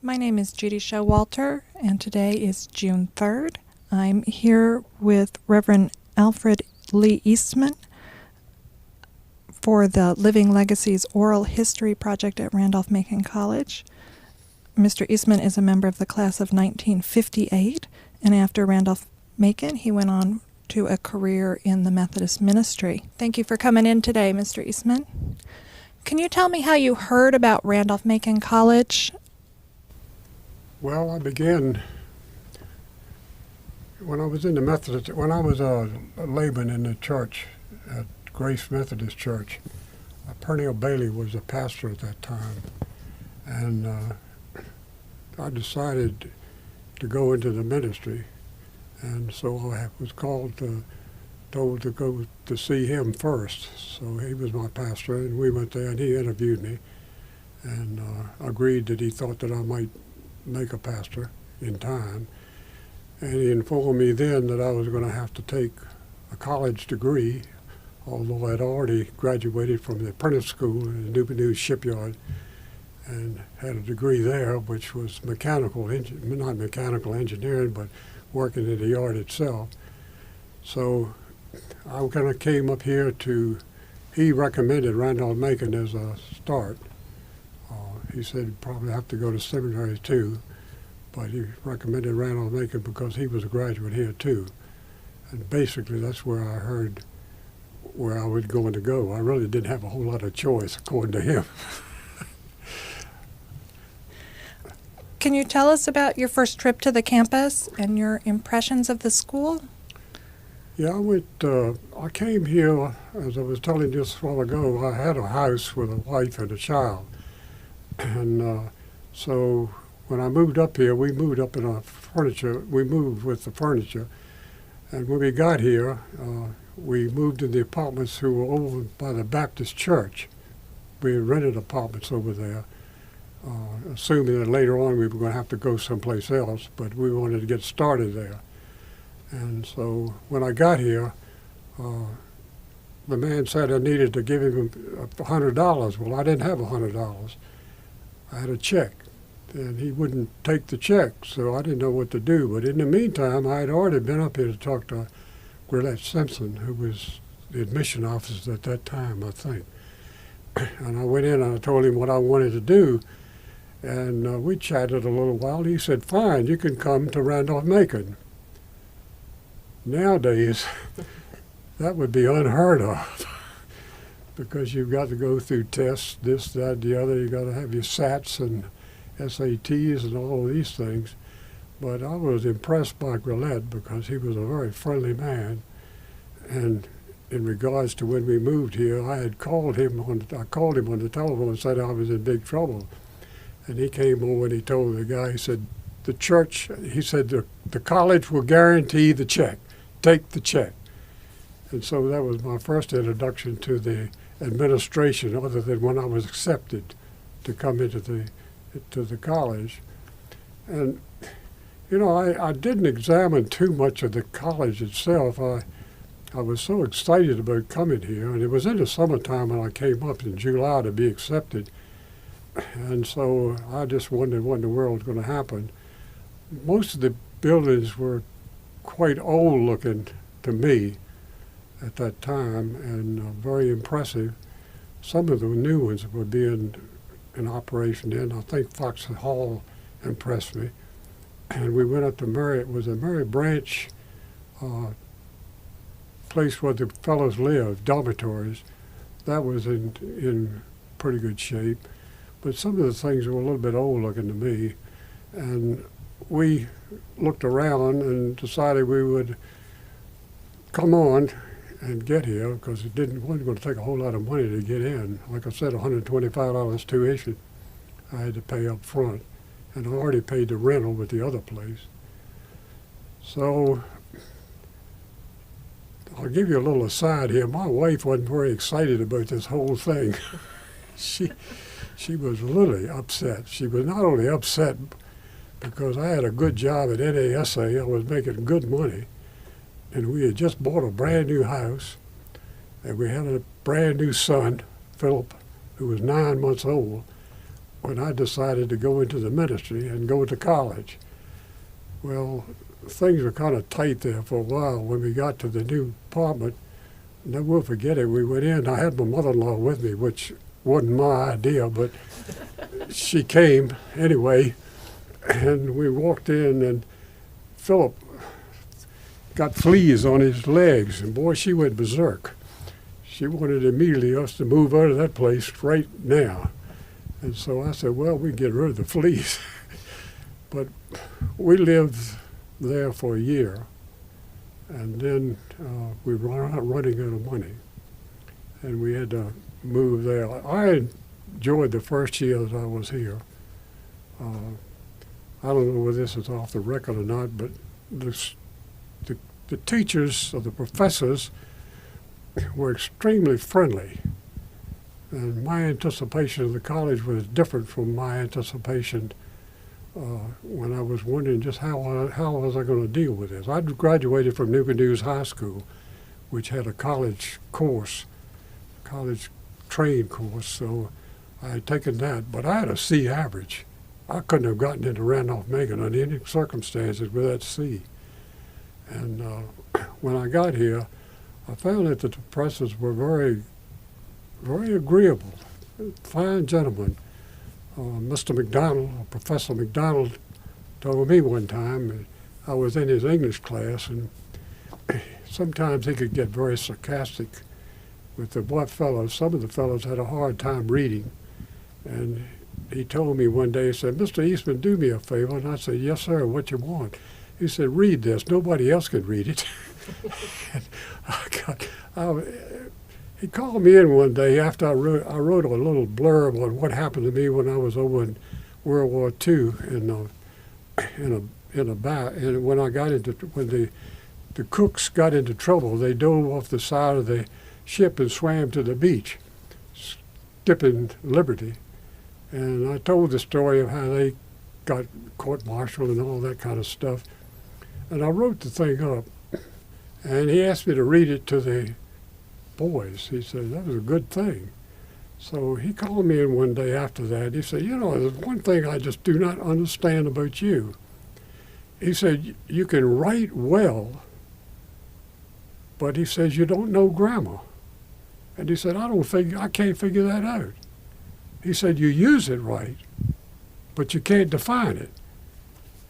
My name is Judy Showalter, and today is June 3rd. I'm here with Reverend Alfred Lee Eastman for the Living Legacies Oral History Project at Randolph-Macon College. Mr. Eastman is a member of the class of 1958, and after Randolph-Macon, he went on to a career in the Methodist ministry. Thank you for coming in today, Mr. Eastman. Can you tell me how you heard about Randolph-Macon College? Well, I began when I was in the Methodist, when I was a layman in the church at Grace Methodist Church. Pernell Bailey was a pastor at that time, and I decided to go into the ministry, and so I was told to go to see him first. So he was my pastor, and we went there, and he interviewed me, and agreed that he thought that I might make a pastor in time. And he informed me then that I was going to have to take a college degree, although I'd already graduated from the apprentice school in the Newport News shipyard and had a degree there, which was not mechanical engineering, but working in the yard itself. So I kind of came up here he recommended Randolph-Macon as a start. He said he'd probably have to go to seminary too, but he recommended Randolph-Macon because he was a graduate here too. And basically that's where I heard where I was going to go. I really didn't have a whole lot of choice, according to him. Can you tell us about your first trip to the campus and your impressions of the school? Yeah, I came here, as I was telling you just a while ago, I had a house with a wife and a child. And so when I moved up here, we moved up in we moved with the furniture. And when we got here, we moved in the apartments who were over by the Baptist church. We rented apartments over there, assuming that later on we were going to have to go someplace else, but we wanted to get started there. And so when I got here, the man said I needed to give him $100. Well, I didn't have $100. I had a check, and he wouldn't take the check, so I didn't know what to do. But in the meantime, I had already been up here to talk to Gwillette Simpson, who was the admission officer at that time, I think. And I went in and I told him what I wanted to do, and we chatted a little while. He said, "Fine, you can come to Randolph-Macon." Nowadays, that would be unheard of because you've got to go through tests, this, that, the other. You've got to have your SATs and SATs and all of these things. But I was impressed by Gwillette because he was a very friendly man. And in regards to when we moved here, I called him on the telephone and said I was in big trouble. And he came over and he told the guy, he said, the college will guarantee the check. Take the check. And so that was my first introduction to the administration, other than when I was accepted to come into the college. And I didn't examine too much of the college itself. I was so excited about coming here, and it was in the summertime when I came up in July to be accepted. And so I just wondered what in the world was going to happen. Most of the buildings were quite old looking to me at that time, and very impressive. Some of the new ones were being in operation then. I think Fox Hall impressed me. And we went up to Mary Branch place where the fellows lived, dormitories. That was in pretty good shape. But some of the things were a little bit old looking to me. And we looked around and decided we would come on and get here because it wasn't going to take a whole lot of money to get in. Like I said, $125 tuition I had to pay up front, and I already paid the rental with the other place. So I'll give you a little aside here. My wife wasn't very excited about this whole thing. She was really upset. She was not only upset because I had a good job at NASA. I was making good money. And we had just bought a brand new house, and we had a brand new son, Philip, who was 9 months old. when I decided to go into the ministry and go to college. Well, things were kind of tight there for a while. When we got to the new apartment, never will forget it, we went in. I had my mother-in-law with me, which wasn't my idea, but she came anyway. And we walked in, and Philip got fleas on his legs, and boy, she went berserk. She wanted immediately us to move out of that place right now. And so I said, well, we can get rid of the fleas. But we lived there for a year, and then we were running out of money, and we had to move there. I enjoyed the first year that I was here. I don't know whether this is off the record or not, but the teachers or the professors were extremely friendly. And my anticipation of the college was different from my anticipation when I was wondering just how was I going to deal with this. I graduated from Newport News High School, which had a college course, college trained course, so I had taken that, but I had a C average. I couldn't have gotten into Randolph-Macon under any circumstances with that C. And when I got here, I found that the professors were very, very agreeable, fine gentlemen. Mr. McDonald, Professor McDonald, told me one time, I was in his English class, and sometimes he could get very sarcastic with the black fellows. Some of the fellows had a hard time reading, and he told me one day, he said, Mr. Eastman, do me a favor. And I said, yes, sir, what you want? He said, read this. Nobody else could read it. He called me in one day after I wrote a little blurb on what happened to me when I was over in World War II when I got into, when the cooks got into trouble, they dove off the side of the ship and swam to the beach, skipping Liberty. And I told the story of how they got court-martialed and all that kind of stuff. And I wrote the thing up, and he asked me to read it to the boys. He said, that was a good thing. So he called me in one day after that. He said, you know, there's one thing I just do not understand about you. He said, you can write well, but he says, you don't know grammar. And he said, I can't figure that out. He said, you use it right, but you can't define it.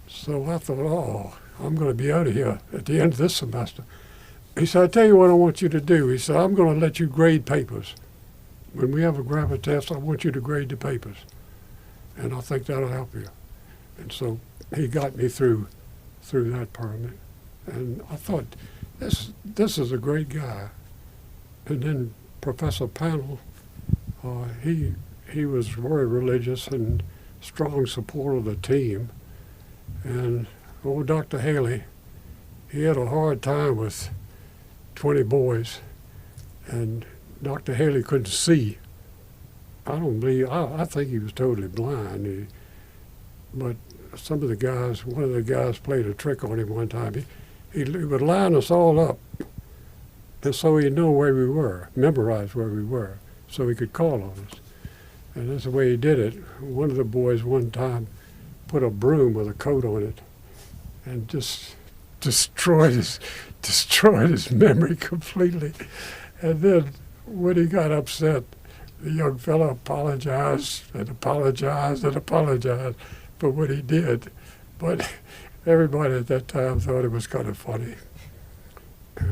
So I thought, oh, I'm going to be out of here at the end of this semester. He said, I'll tell you what I want you to do. He said, I'm going to let you grade papers. When we have a grammar test, I want you to grade the papers. And I think that'll help you. And so he got me through that permit. And I thought, this is a great guy. And then Professor Pannell, he was very religious and strong support of the team. And old Dr. Haley, he had a hard time with 20 boys, and Dr. Haley couldn't see. I think he was totally blind. But some of the guys, one of the guys played a trick on him one time. He would line us all up, and so he'd know where we were, memorize where we were, so he could call on us. And that's the way he did it. One of the boys one time put a broom with a coat on it and just destroyed his memory completely. And then when he got upset, the young fellow apologized and apologized and apologized for what he did. But everybody at that time thought it was kind of funny.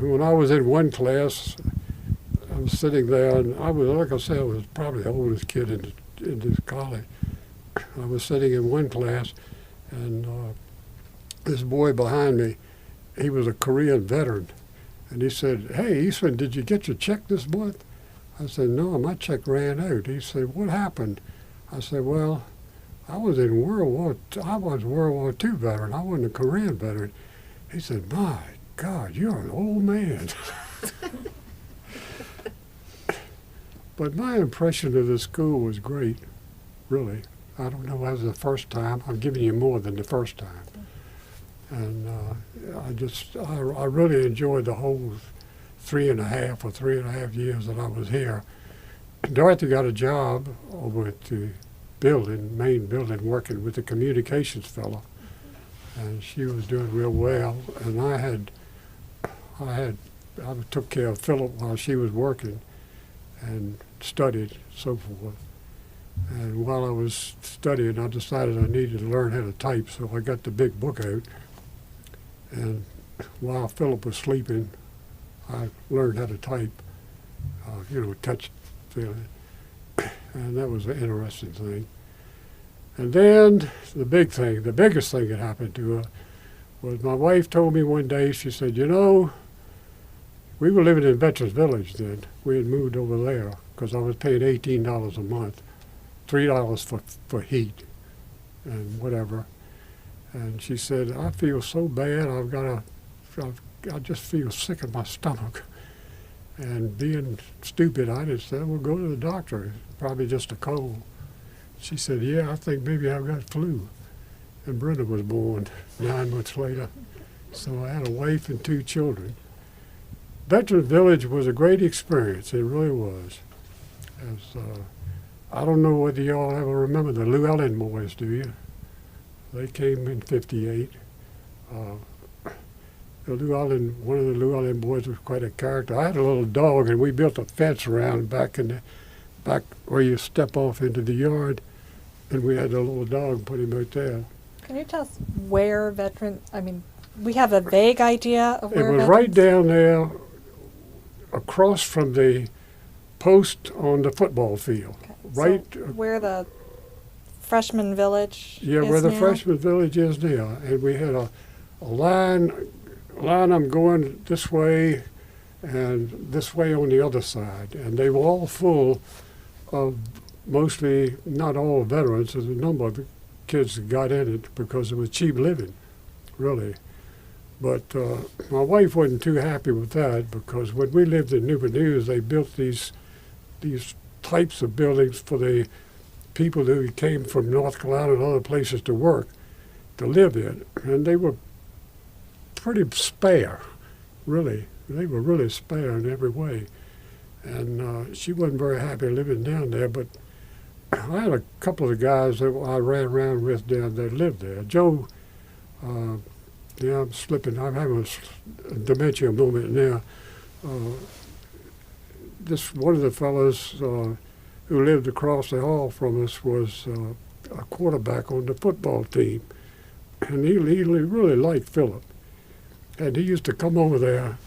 When I was in one class, I was sitting there, and I was, like I said, I was probably the oldest kid in this college. I was sitting in one class, and this boy behind me, he was a Korean veteran, and he said, "Hey, Eastman, did you get your check this month?" I said, "No, my check ran out." He said, "What happened?" I said, "Well, I was World War II veteran. I wasn't a Korean veteran." He said, "My God, you're an old man." But my impression of the school was great, really. I don't know if that was the first time. I'm giving you more than the first time. And I really enjoyed the whole 3.5 years that I was here. Dorothy got a job over at the main building, working with the communications fellow, and she was doing real well. And I took care of Philip while she was working, and studied, so forth. And while I was studying, I decided I needed to learn how to type, so I got the big book out. And while Philip was sleeping, I learned how to type, touch feeling. And that was an interesting thing. And then the biggest thing that happened to her was my wife told me one day, she said, we were living in Veterans Village then. We had moved over there because I was paying $18 a month, $3 for heat and whatever. And she said, I feel so bad, I just feel sick in my stomach. And being stupid, I just said, well, go to the doctor. It's probably just a cold. She said, yeah, I think maybe I've got flu. And Brenda was born 9 months later. So I had a wife and 2 children. Veterans Village was a great experience. It really was. I don't know whether y'all ever remember the Llewellyn boys, do you? They came in '58. One of the Llewellyn boys was quite a character. I had a little dog, and we built a fence around back where you step off into the yard, and we had a little dog, put him out there. Can you tell us where we have a vague idea of where it was right down there across from the post on the football field. Okay. Right. So where the freshman village Yeah, is where the now? freshman village is now. And we had a line I'm going this way and this way on the other side. And they were all full of mostly, not all veterans, there's a number of the kids that got in it because it was cheap living, really. But my wife wasn't too happy with that because when we lived in Newport News, they built these types of buildings for the people who came from North Carolina and other places to work, to live in. And they were pretty spare, really. They were really spare in every way. And she wasn't very happy living down there, but I had a couple of guys that I ran around with down there lived there. Joe, I'm slipping. I'm having a dementia moment now. One of the fellows who lived across the hall from us was a quarterback on the football team, and he really liked Philip. And he used to come over there.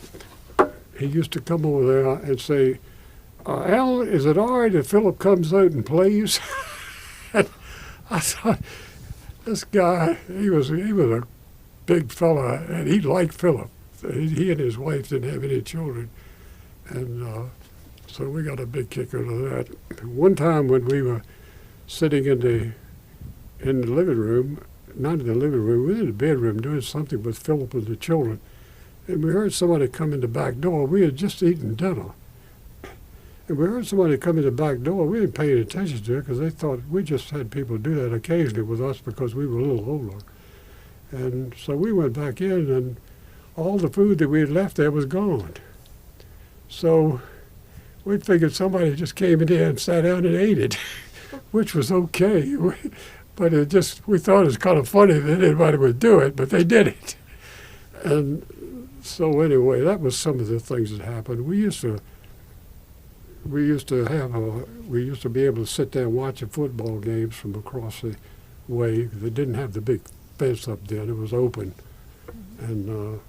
And say, Al, is it all right if Philip comes out and plays? And I thought, this guy, he was a big fella, and he liked Philip. He and his wife didn't have any children, and so we got a big kick out of that. One time when we were sitting in the living room, not in the living room, we were in the bedroom doing something with Philip and the children, and we heard somebody come in the back door. We had just eaten dinner, and we heard somebody come in the back door. We didn't pay any attention to it because they thought we just had people do that occasionally with us because we were a little older. And so we went back in, and all the food that we had left there was gone. So we figured somebody just came in here and sat down and ate it, which was okay. But we thought it was kind of funny that anybody would do it, but they did it. And so anyway, that was some of the things that happened. We used to be able to sit there and watch the football games from across the way. They didn't have the big fence up there; it was open, and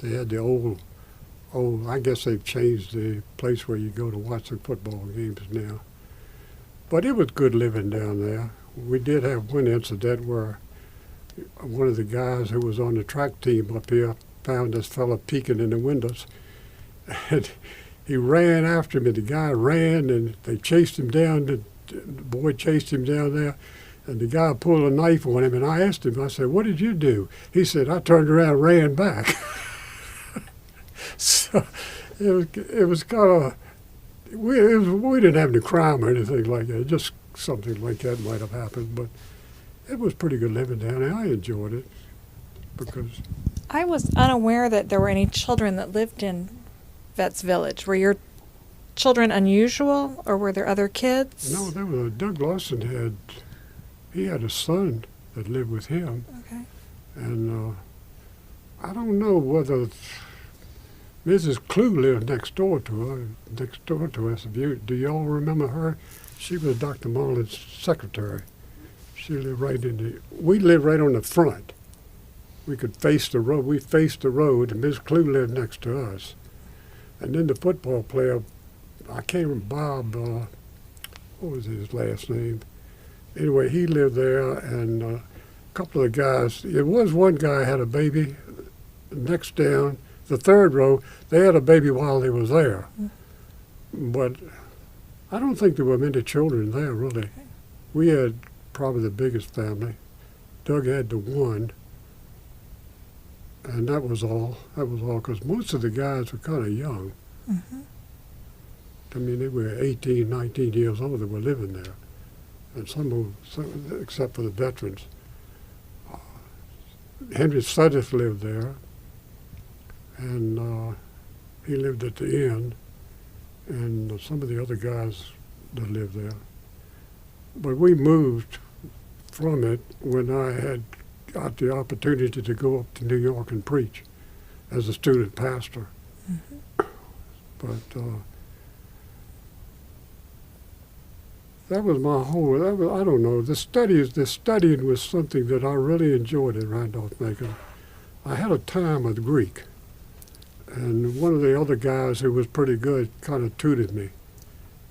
they had the old. I guess they've changed the place where you go to watch the football games now. But it was good living down there. We did have one incident where one of the guys who was on the track team up here found this fella peeking in the windows, and he ran after him, and the guy ran, and they chased him down. The boy chased him down there, and the guy pulled a knife on him, and I asked him, I said, what did you do? He said, I turned around and ran back. So it was kind of, we didn't have any crime or anything like that. Just something like that might have happened, but it was pretty good living down there. I enjoyed it because I was unaware that there were any children that lived in Vets Village. Were your children unusual, or were there other kids? No, there was Doug Lawson he had a son that lived with him. Okay. And I don't know whether Mrs. Clue lived next door to us. Do y'all remember her? She was Dr. Marlin's secretary. She lived we lived right on the front. We could face the road. We faced the road, and Miss Clue lived next to us. And then the football player, I can't remember, Bob, what was his last name? Anyway, he lived there, and a couple of the guys, there was one guy had a baby. Next down, the third row, they had a baby while they was there. But I don't think there were many children there, really. We had probably the biggest family. Doug had the one, and that was all. That was all, because most of the guys were kind of young. Mm-hmm. I mean, they were 18, 19 years old that were living there. And some except for the veterans. Henry Suddeth lived there, and he lived at the end, and some of the other guys that lived there. But we moved from it when I had got the opportunity to go up to New York and preach as a student pastor. Mm-hmm. But that was my whole, I don't know, the studying was something that I really enjoyed at Randolph-Macon. I had a time with Greek, and one of the other guys who was pretty good kind of tutored me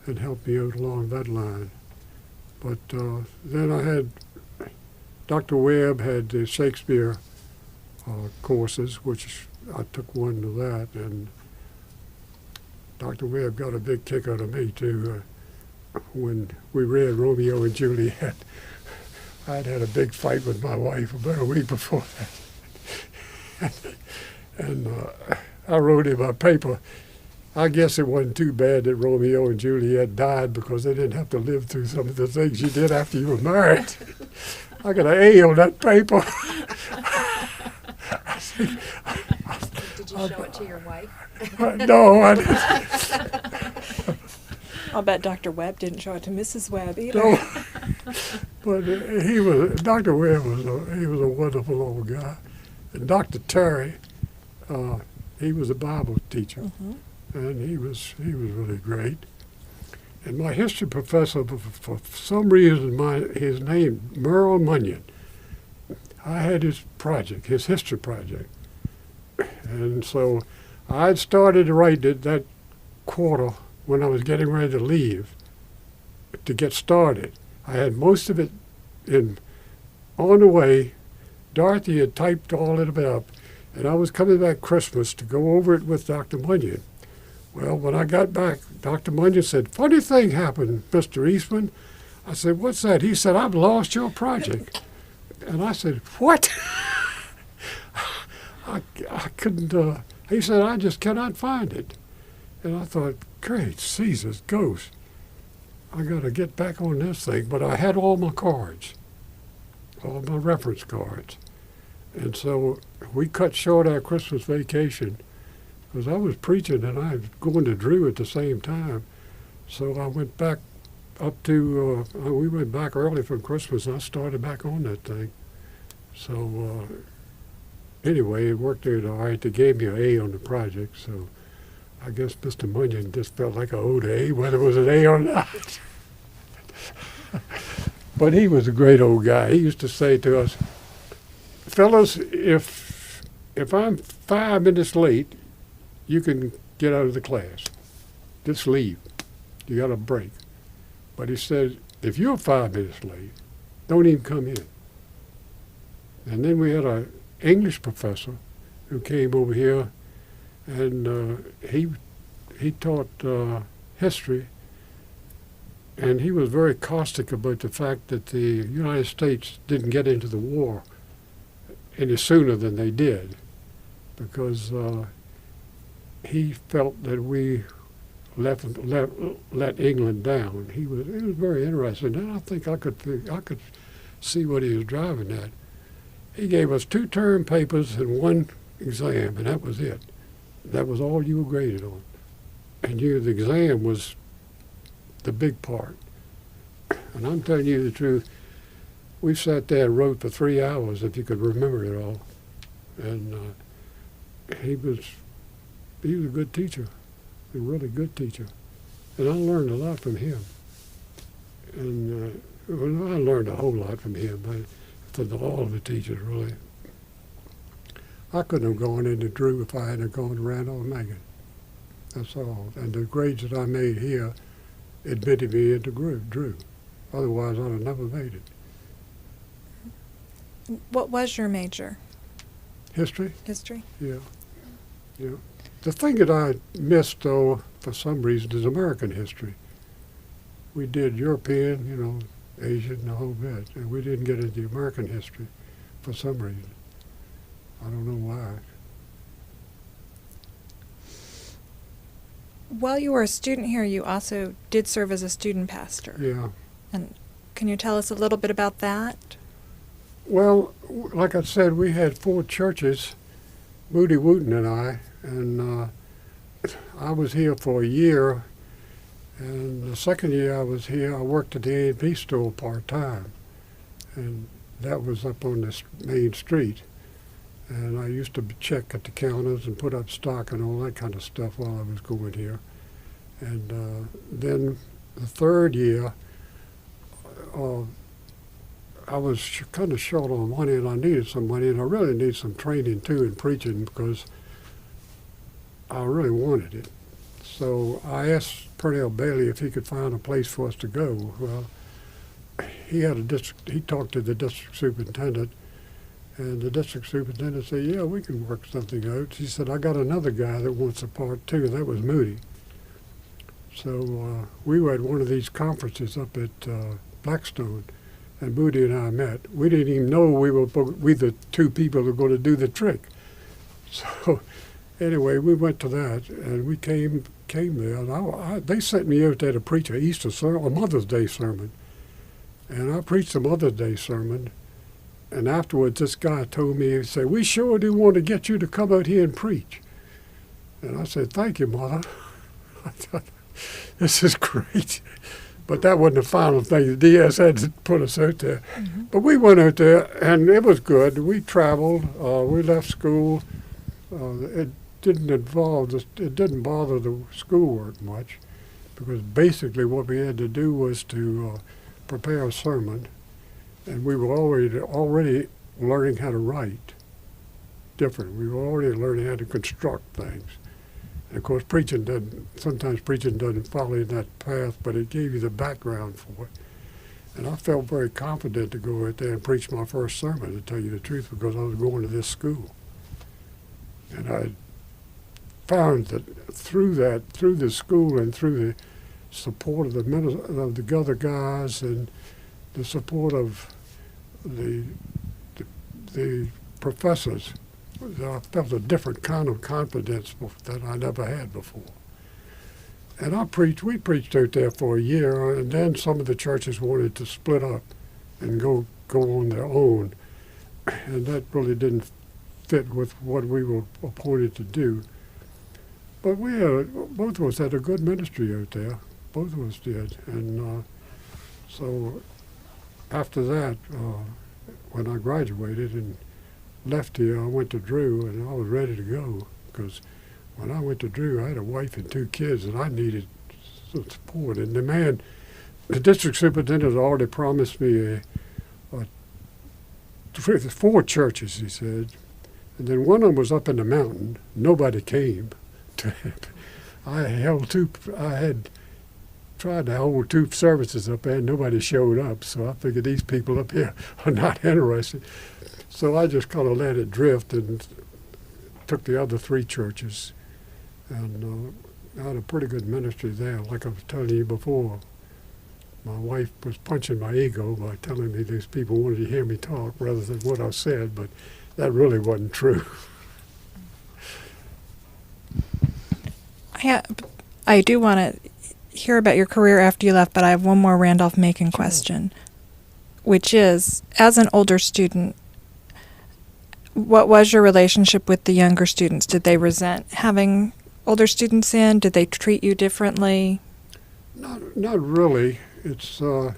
and helped me out along that line. But then I had, Dr. Webb had the Shakespeare courses, which I took one of that, and Dr. Webb got a big kick out of me too. When we read Romeo and Juliet, I'd had a big fight with my wife about a week before that. And I wrote in my paper, I guess it wasn't too bad that Romeo and Juliet died because they didn't have to live through some of the things you did after you were married. I got an A on that paper. Did you show it to your wife? No, I didn't. I'll bet Dr. Webb didn't show it to Mrs. Webb either. No, but Dr. Webb he was a wonderful old guy. And Dr. Terry, he was a Bible teacher, Mm-hmm. and he was really great. And my history professor, for some reason, his name, Merle Munyon, I had his history project. And so I'd started to write that quarter when I was getting ready to leave to get started. I had most of it on the way. Dorothy had typed all of it up, and I was coming back Christmas to go over it with Dr. Munyon. Well, when I got back, Dr. Munyon said, "Funny thing happened, Mr. Eastman." I said, "What's that?" He said, "I've lost your project." And I said, "What?" I couldn't, he said, "I just cannot find it." And I thought, great Caesar's ghost. I got to get back on this thing. But I had all my cards, all my reference cards. And so we cut short our Christmas vacation because I was preaching and I was going to Drew at the same time. So I went back up to, we went back early for Christmas and I started back on that thing. So anyway, it worked out all right. They gave me an A on the project, so I guess Mr. Munyon just felt like I owed an A, whether it was an A or not. But he was a great old guy. He used to say to us, "Fellas, if I'm 5 minutes late, you can get out of the class. Just leave. You got a break." But he said, if you're 5 minutes late, don't even come in. And then we had an English professor who came over here, and he taught history, and he was very caustic about the fact that the United States didn't get into the war any sooner than they did, because he felt that we let England down. It was very interesting, and I think I could see what he was driving at. He gave us 2 term papers and 1 exam, and that was it. That was all you were graded on. and the exam was the big part. And I'm telling you the truth, we sat there and wrote for 3 hours, if you could remember it all. And he was a good teacher, a really good teacher. And I learned a lot from him. And I learned a whole lot from him, from all of the teachers, really. I couldn't have gone into Drew if I hadn't gone to Randolph-Macon. That's all. And the grades that I made here admitted me into Drew. Otherwise, I'd have never made it. What was your major? History? History? Yeah. Yeah. The thing that I missed, though, for some reason, is American history. We did European, Asian, the whole bit, and we didn't get into American history for some reason. I don't know why. While you were a student here, you also did serve as a student pastor. Yeah. And can you tell us a little bit about that? Well, like I said, we had 4 churches, Moody Wooten and I, and I was here for a year, and the second year I was here, I worked at the A&P store part-time, and that was up on this main street. And I used to check at the counters and put up stock and all that kind of stuff while I was going here. And then the third year, I was kind of short on money, and I needed some money, and I really needed some training too in preaching because I really wanted it. So I asked Purnell Bailey if he could find a place for us to go. Well, he talked to the district superintendent, and the district superintendent said, yeah, we can work something out. He said, I got another guy that wants a part too, and that was Moody. So we were at one of these conferences up at Blackstone, and Moody and I met. We didn't even know we the 2 people who were going to do the trick. So anyway, we went to that, and we came there. And they sent me out there to preach a Mother's Day sermon. And I preached a Mother's Day sermon. And afterwards, this guy told me, he said, we sure do want to get you to come out here and preach. And I said, thank you, Mother. I thought, this is great. But that wasn't the final thing. The DS had to put us out there. Mm-hmm. But we went out there, and it was good. We traveled. We left school. It didn't bother the schoolwork much, because basically what we had to do was to prepare a sermon. And we were already learning how to write different. We were already learning how to construct things. And of course, sometimes preaching doesn't follow in that path, but it gave you the background for it. And I felt very confident to go out there and preach my first sermon, to tell you the truth, because I was going to this school. And I found that through the school and through the support of the other guys and the support of the professors, I felt a different kind of confidence that I never had before. And we preached out there for a year, and then some of the churches wanted to split up and go on their own. And that really didn't fit with what we were appointed to do. But both of us had a good ministry out there. Both of us did. And so after that, when I graduated and left here, I went to Drew, and I was ready to go, because when I went to Drew, I had a wife and 2 kids, and I needed some support. And the district superintendent had already promised me 4 churches, he said. And then one of them was up in the mountain. Nobody came to it. I had tried to hold 2 services up there, and nobody showed up. So I figured these people up here are not interested. So I just kind of let it drift and took the other 3 churches. And I had a pretty good ministry there. Like I was telling you before, my wife was punching my ego by telling me these people wanted to hear me talk rather than what I said, but that really wasn't true. I do want to hear about your career after you left, but I have one more Randolph-Macon question, which is, as an older student, what was your relationship with the younger students? Did they resent having older students in? Did they treat you differently? Not really. It's I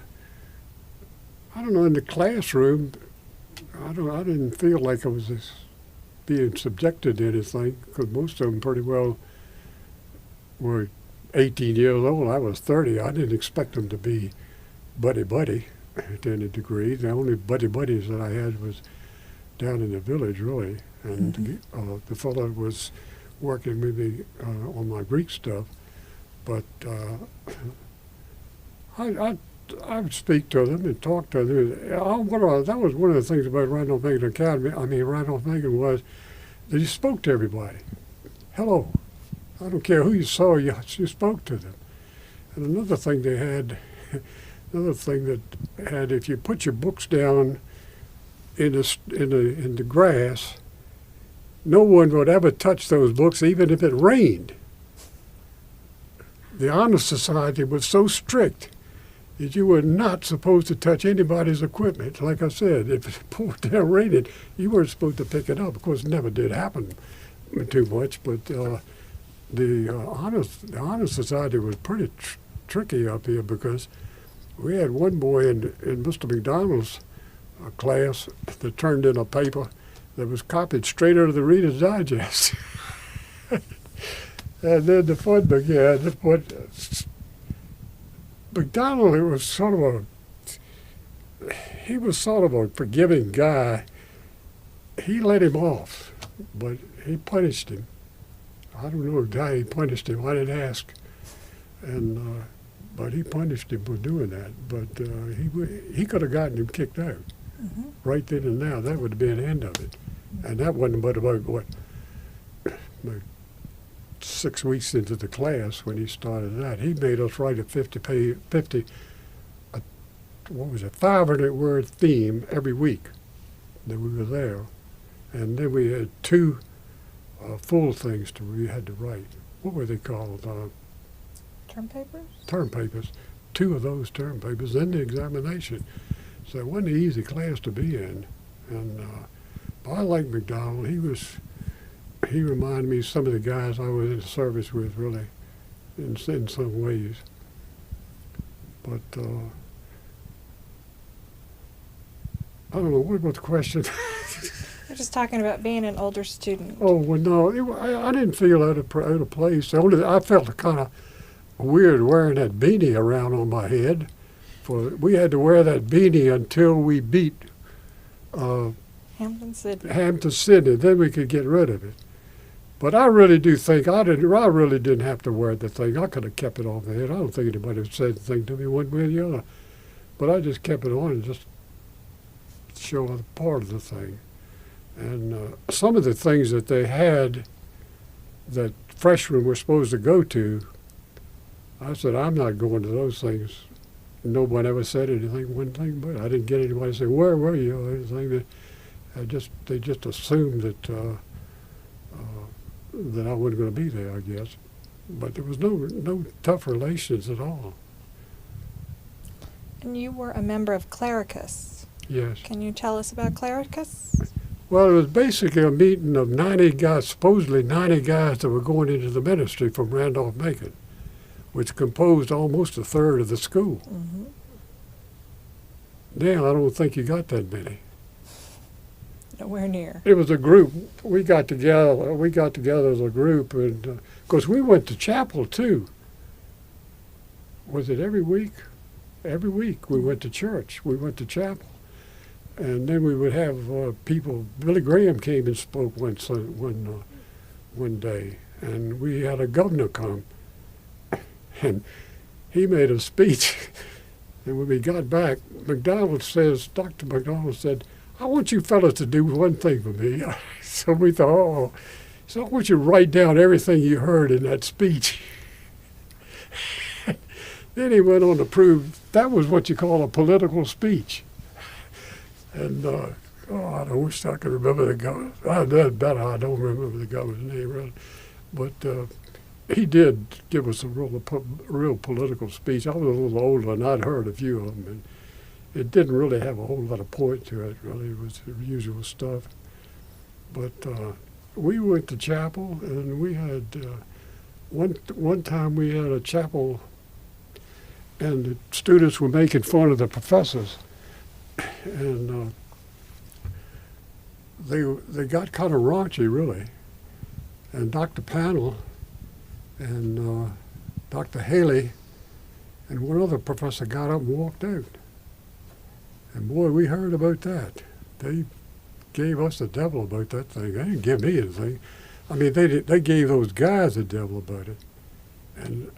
don't know. In the classroom, I didn't feel like I was being subjected to anything, because most of them pretty well were 18 years old. I was 30. I didn't expect them to be buddy to any degree. The only buddies that I had was down in the village, really, and the fellow was working with me on my Greek stuff. But I would speak to them and talk to them. That was one of the things about Randolph-Macon Academy. Randolph-Macon was that you spoke to everybody. Hello. I don't care who you saw, you spoke to them. And another thing they had, if you put your books down in the grass, no one would ever touch those books, even if it rained. The Honor Society was so strict that you were not supposed to touch anybody's equipment. Like I said, if it poured down raining, you weren't supposed to pick it up. Of course, it never did happen too much, but the Honor Society was pretty tricky up here, because we had one boy in Mr. McDonald's class that turned in a paper that was copied straight out of the Reader's Digest. And then the fun began. McDonald, he was sort of a forgiving guy. He let him off, but he punished him. I don't know how he punished him. I didn't ask, but he punished him for doing that. But he could have gotten him kicked out right then and now. That would have been the end of it. And that wasn't but about 6 weeks into the class when he started that. He made us write a 500-word theme every week that we were there. And then we had 2 full things we had to write. What were they called? Term papers? Term papers. 2 of those term papers, then the examination. So it wasn't an easy class to be in. And but I liked McDonald. He reminded me of some of the guys I was in service with, really, in some ways. But I don't know, what was the question? We're just talking about being an older student. Oh, well, no, I didn't feel out of place. I felt kind of weird wearing that beanie around on my head. We had to wear that beanie until we beat Hampton Sydney. Then we could get rid of it. But I really do think I really didn't have to wear the thing. I could have kept it on my head. I don't think anybody would say anything to me one way or the other. But I just kept it on and just show a part of the thing. And some of the things that they had that freshmen were supposed to go to, I said, I'm not going to those things. No one ever said anything, one thing, but I didn't get anybody to say, where were you, or anything. They just assumed that I wasn't going to be there, I guess. But there was no tough relations at all. And you were a member of Clericus. Yes. Can you tell us about Clericus? Well, it was basically a meeting of 90 guys, supposedly 90 guys that were going into the ministry from Randolph-Macon, which composed almost a third of the school. Mm-hmm. Now, I don't think you got that many. Nowhere near. It was a group. We got together as a group, and of course we went to chapel too. Was it every week? Every week we went to church. We went to chapel, and then we would have people. Billy Graham came and spoke one day, and we had a governor come, and he made a speech. And when we got back, Dr. McDonald said, I want you fellas to do one thing for me. So we thought, so I want you to write down everything you heard in that speech. Then he went on to prove that was what you call a political speech. And I wish I could remember the governor. I don't remember the governor's name, really. But he did give us a real political speech. I was a little older, and I'd heard a few of them. And it didn't really have a whole lot of point to it, really. It was the usual stuff. But we went to chapel, and we had one time we had a chapel, and the students were making fun of the professors, and they got kind of raunchy, really. And Dr. Panel and Dr. Haley and one other professor got up and walked out. And boy, we heard about that. They gave us the devil about that thing. They didn't give me anything. I mean, they gave those guys the devil about it. And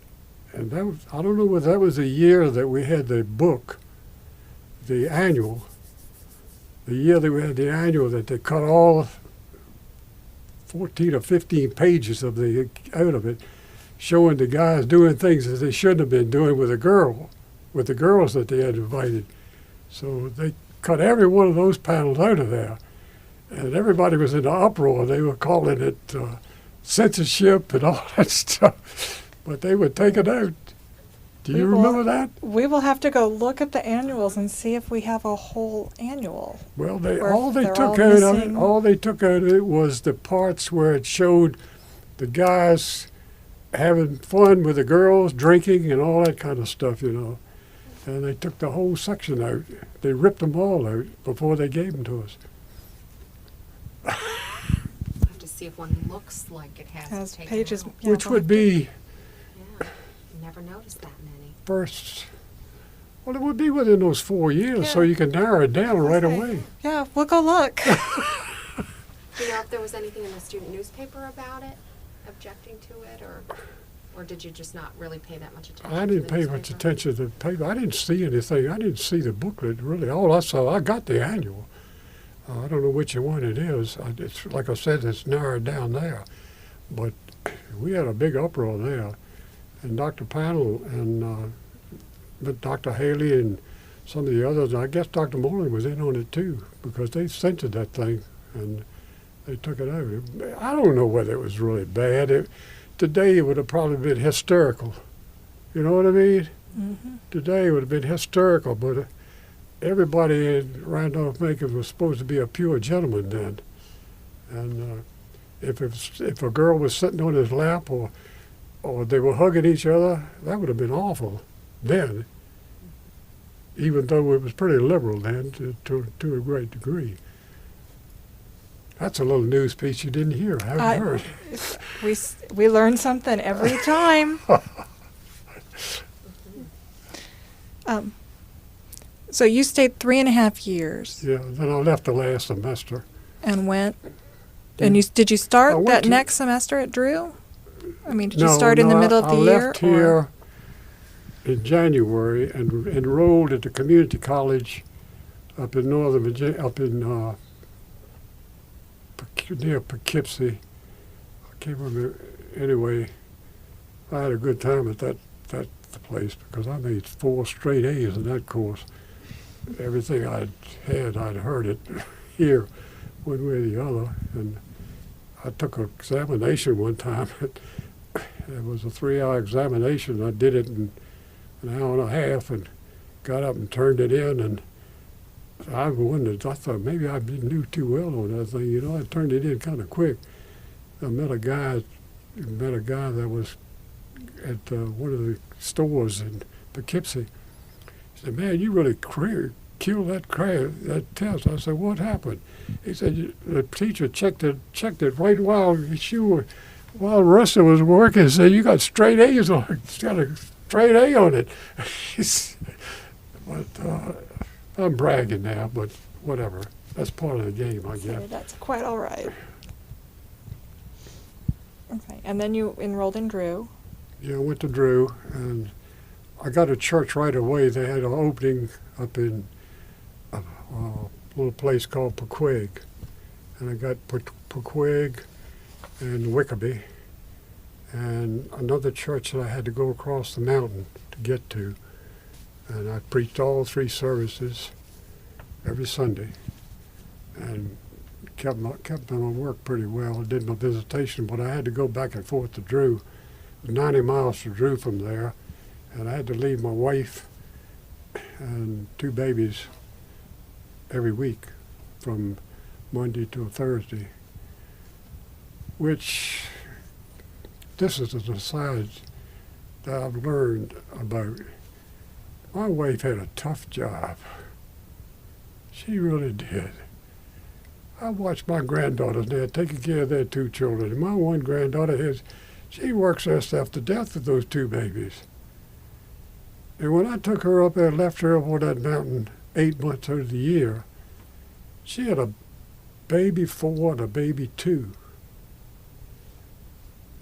that was, I don't know whether that was the year that we had the book, the annual, the year that we had the annual, that they cut all 14 or 15 pages out of it, showing the guys doing things that they shouldn't have been doing with the girls that they had invited. So they cut every one of those panels out of there. And everybody was in an uproar. They were calling it censorship and all that stuff. But they would take it out. Do you remember that? We will have to go look at the annuals and see if we have a whole annual. Well, all they took out of it was the parts where it showed the guys having fun with the girls, drinking and all that kind of stuff, you know. And they took the whole section out. They ripped them all out before they gave them to us. I have to see if one looks like it has taken pages, out. yeah, Which would be Yeah, never noticed that many. first, well, it would be within those 4 years, so Yeah. you can narrow it down right Okay. away. Yeah, we'll go look. Do you know if there was anything in the student newspaper about it, objecting to it, or did you just not really pay that much attention? I didn't pay much attention to the paper. I didn't see anything. I didn't see the booklet, really. All I saw, I got the annual. I don't know which one it is. It's like I said, it's narrowed down there. But we had a big uproar there. And Dr. Panel and Dr. Haley and some of the others, I guess Dr. Morley was in on it too, because they censored that thing and they took it out. I don't know whether it was really bad. Today it would have probably been hysterical. You know what I mean? Mm-hmm. Today it would have been hysterical, but everybody in Randolph-Macon was supposed to be a pure gentleman then. And if a girl was sitting on his lap or they were hugging each other, that would have been awful then, even though it was pretty liberal then to a great degree. That's a little news piece you didn't hear, haven't heard. We learn something every time. So you stayed 3.5 years Yeah, then I left the last semester. and went, and did you start I went that to- next semester at Drew? I mean, did you start in the middle of the I year? left here in January and enrolled at the community college up in northern Virginia, up in near Poughkeepsie. I can't remember. Anyway, I had a good time at that place because I made 4 straight A's in that course. Everything I'd heard it here, one way or the other. And I took an examination one time. It was a 3-hour examination. I did it in an hour and a half and got up and turned it in. And I thought maybe I didn't do too well on that thing. You know, I turned it in kind of quick. I met a guy that was at one of the stores in Poughkeepsie. He said, "Man, you really killed that test." I said, "What happened?" He said, "The teacher checked it right while Russell was working. He said, you got straight A's on it. You got a straight A on it." But I'm bragging now, but whatever. That's part of the game, I guess. So that's quite all right. Okay, and then you enrolled in Drew. Yeah, I went to Drew, and I got a church right away. They had an opening up in a little place called Pequag. And I got Pequag and Wickerby, and another church that I had to go across the mountain to get to. And I preached all 3 services every Sunday, and kept my work pretty well. I did my visitation, but I had to go back and forth to Drew. It was 90 miles to Drew from there, and I had to leave my wife and 2 babies every week from Monday to Thursday, which this is an aside that I've learned about. My wife had a tough job. She really did. I watched my granddaughters there taking care of their 2 children. And my one granddaughter, she works herself to death with those 2 babies. And when I took her up there and left her up on that mountain 8 months out of the year, she had a baby 4 and a baby 2.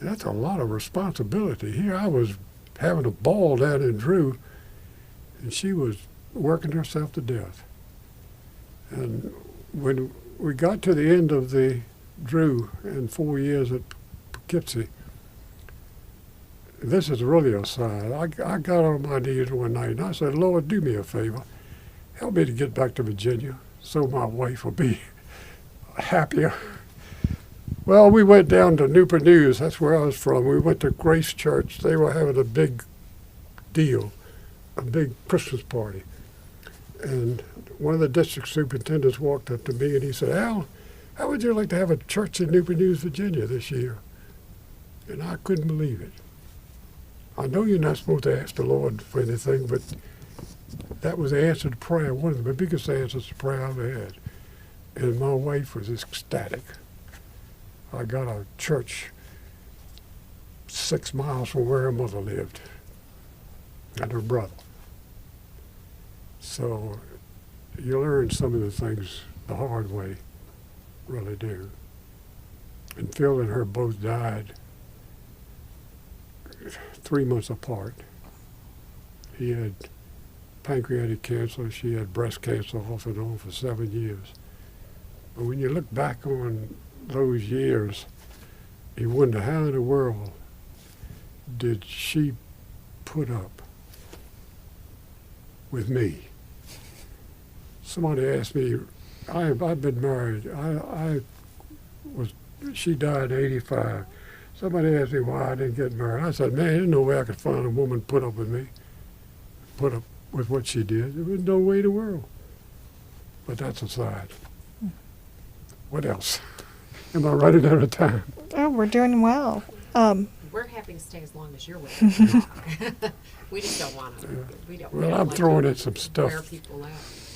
That's a lot of responsibility. Here I was having a ball down in Drew, and she was working herself to death. And when we got to the end of the Drew and 4 years at Poughkeepsie, this is really a sign. I got on my knees one night and I said, Lord, do me a favor. Help me to get back to Virginia so my wife will be happier. Well, we went down to Newport News. That's where I was from. We went to Grace Church. They were having a big deal, a big Christmas party. And one of the district superintendents walked up to me and he said, Al, how would you like to have a church in Newport News, Virginia this year? And I couldn't believe it. I know you're not supposed to ask the Lord for anything, but that was the answer to prayer, one of the biggest answers to prayer I've had. And my wife was ecstatic. I got a church 6 miles from where her mother lived and her brother. So you learn some of the things the hard way, really do. And Phil and her both died 3 months apart. He had pancreatic cancer, she had breast cancer off and on for 7 years. But when you look back on those years, you wonder how in the world did she put up with me? Somebody asked me, I've been married. She died at 85. Somebody asked me why I didn't get married. I said, man, there's no way I could find a woman put up with me, put up with what she did. There was no way in the world. But that's aside. What else? Am I running out of time? Oh, we're doing well. We're happy to stay as long as you're with us. We just don't want to. We don't. Well, I'm throwing in some stuff. Wear people out.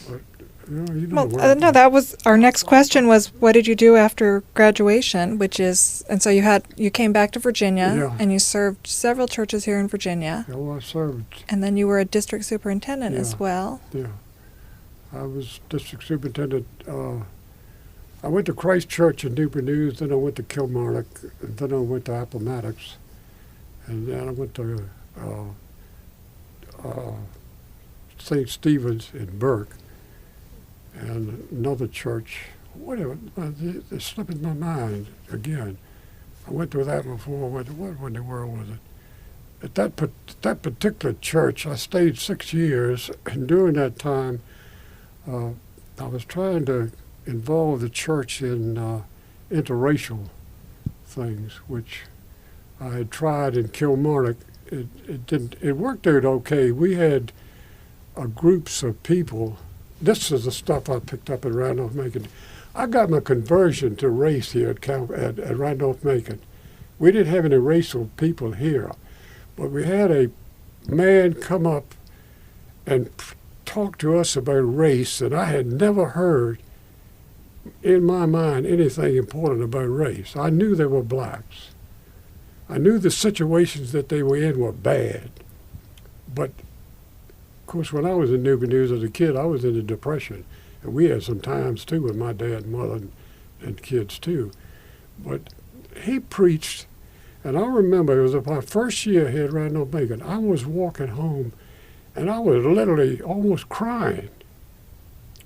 But, you know No, that was our next question was, what did you do after graduation? And so you came back to Virginia, Yeah. and you served several churches here in Virginia. Well, I served. And then you were a district superintendent Yeah. as well. Yeah, I was district superintendent. I went to Christ Church in Newport News, then I went to Kilmarnock, and then I went to Appomattox, and then I went to St. Stephen's in Burke, and another church. Whatever, it's slipping my mind again. I went to that before. What in the world was it? At that particular church, I stayed 6 years, and during that time, I was trying to involve the church in interracial things, which I had tried in Kilmarnock. It didn't. It worked out okay. We had groups of people. This is the stuff I picked up at Randolph-Macon. I got my conversion to race here at Randolph-Macon. We didn't have any racial people here, but we had a man come up and talk to us about race, and I had never heard in my mind anything important about race. I knew they were blacks. I knew the situations that they were in were bad. But, of course, when I was in Newport News as a kid, I was in the Depression. And we had some times, too, with my dad and mother and kids, too. But he preached, and I remember it was my first year here at Randolph-Macon. I was walking home, and I was literally almost crying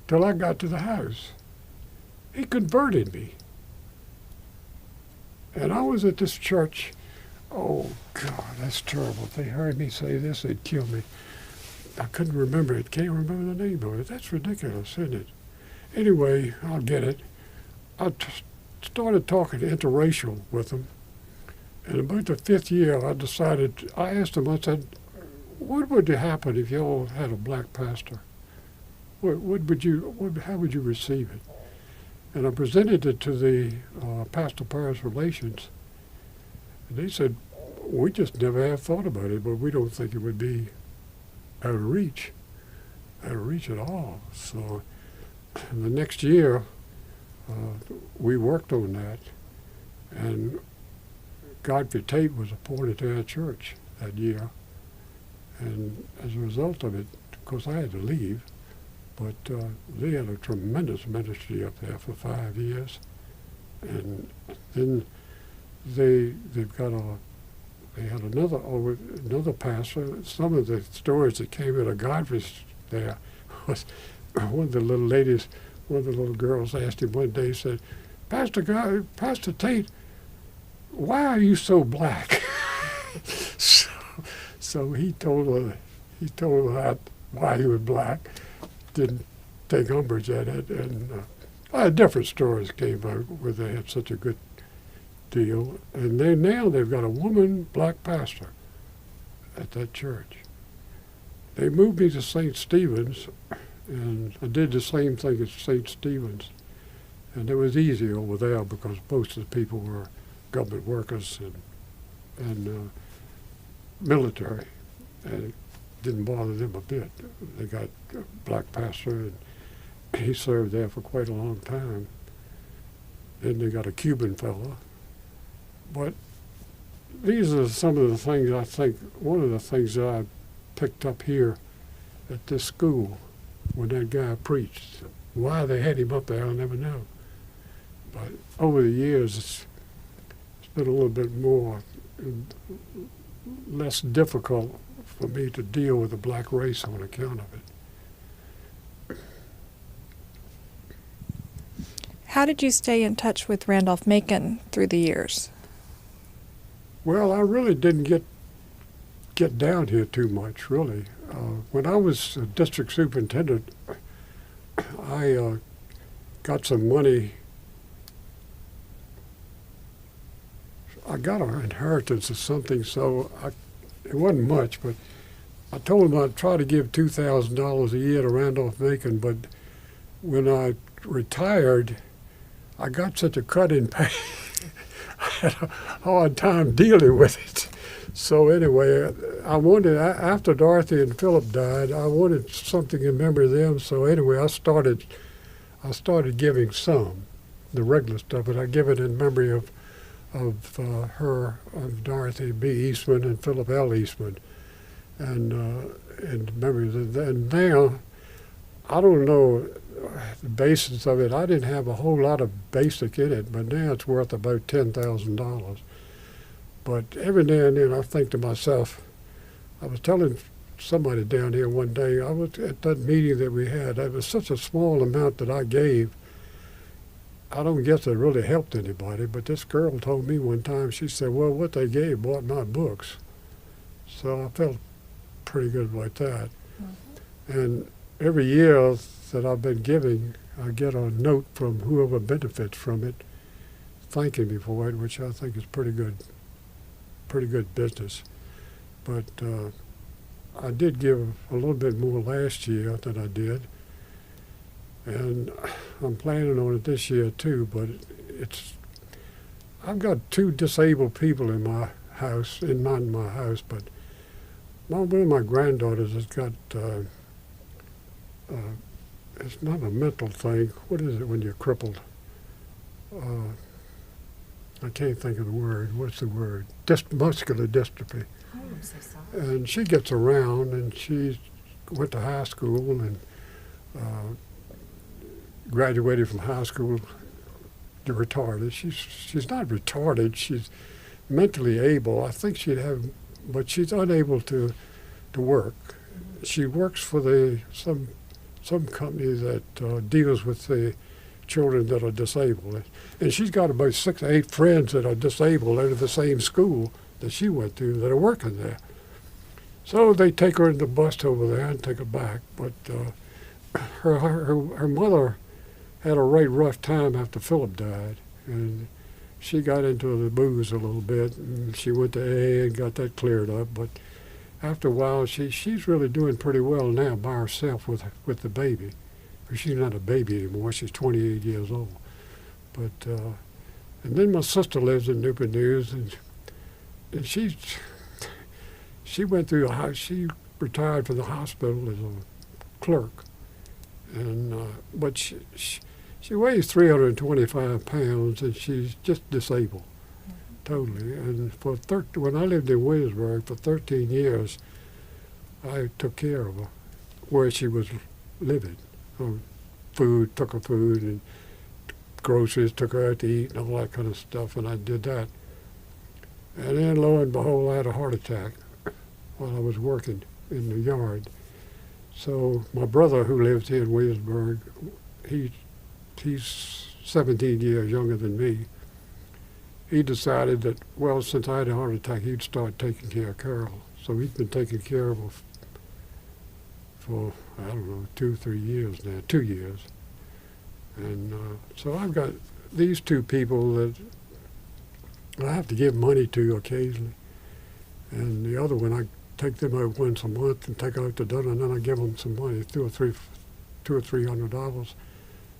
till I got to the house. He converted me. And I was at this church. Oh, God, that's terrible. If they heard me say this, they'd kill me. I couldn't remember it. Can't remember the name of it. That's ridiculous, isn't it? Anyway, I'll get it. I started talking interracial with them. And about the 5th year, I asked them, I said, what would happen if you all had a black pastor? How would you receive it? And I presented it to the pastoral parish relations. And they said, we just never have thought about it, but we don't think it would be out of reach at all. So the next year, we worked on that, and Godfrey Tate was appointed to our church that year. And as a result of it, of course, I had to leave, but they had a tremendous ministry up there for 5 years. And then they had another pastor. Some of the stories that came out of Godfrey's there was one of the little girls asked him one day, said, Pastor Tate, why are you so black? So he told her why he was black. Didn't take umbrage at it, and different stories came out where they had such a good deal. And now they've got a woman black pastor at that church. They moved me to St. Stephen's, and I did the same thing at St. Stephen's. And it was easy over there because most of the people were government workers and military, and it didn't bother them a bit. They got a black pastor, and he served there for quite a long time. Then they got a Cuban fellow. But these are some of the things I think, one of the things that I picked up here at this school when that guy preached. Why they had him up there, I'll never know. But over the years, it's been a little bit less difficult for me to deal with the black race on account of it. How did you stay in touch with Randolph-Macon through the years? Well, I really didn't get down here too much, really. When I was a district superintendent, I got some money. I got an inheritance or something, so it wasn't much, but I told him I'd try to give $2,000 a year to Randolph-Macon, but when I retired, I got such a cut in pay, I had a hard time dealing with it. So anyway, I wanted, after Dorothy and Philip died, I wanted something in memory of them, so anyway, I started giving some, the regular stuff, but I give it in memory of Dorothy B. Eastman and Philip L. Eastman, and memories of that. And now, I don't know the basis of it. I didn't have a whole lot of basic in it, but now it's worth about $10,000. But every now and then I think to myself, I was telling somebody down here one day, I was at that meeting that we had, it was such a small amount that I gave. I don't guess it really helped anybody, but this girl told me one time, she said, well, what they gave bought my books. So I felt pretty good about that. Mm-hmm. And every year that I've been giving, I get a note from whoever benefits from it, thanking me for it, which I think is pretty good business. But I did give a little bit more last year than I did. And I'm planning on it this year too, but I've got 2 disabled people in my house, not in my house, but one of my granddaughters has got, it's not a mental thing. What is it when you're crippled? I can't think of the word. What's the word? Muscular dystrophy. Oh, I'm so sorry. And she gets around, and she went to high school and graduated from high school, retarded. She's not retarded. She's mentally able. I think she'd have, but she's unable to work. Mm-hmm. She works for some company that deals with the children that are disabled, and she's got about 6 or 8 friends that are disabled out of the same school that she went to that are working there. So they take her in the bus over there and take her back. But her mother had a right rough time after Philip died, and she got into the booze a little bit, and she went to AA and got that cleared up. But after a while, she's really doing pretty well now by herself with the baby. She's not a baby anymore. She's 28 years old. But and then my sister lives in Newport News, and and she went through she retired from the hospital as a clerk, and but she weighs 325 pounds, and she's just disabled, totally. And when I lived in Williamsburg for 13 years, I took care of her where she was living. Took her food, and groceries, took her out to eat, and all that kind of stuff, and I did that. And then, lo and behold, I had a heart attack while I was working in the yard. So my brother, who lives here in Williamsburg, he's 17 years younger than me. He decided that, well, since I had a heart attack, he'd start taking care of Carol. So he's been taking care of her for, I don't know, 2 or 3 years now, 2 years. And so I've got these two people that I have to give money to occasionally. And the other one, I take them out once a month and take out to dinner, and then I give them some money, $200 or $300,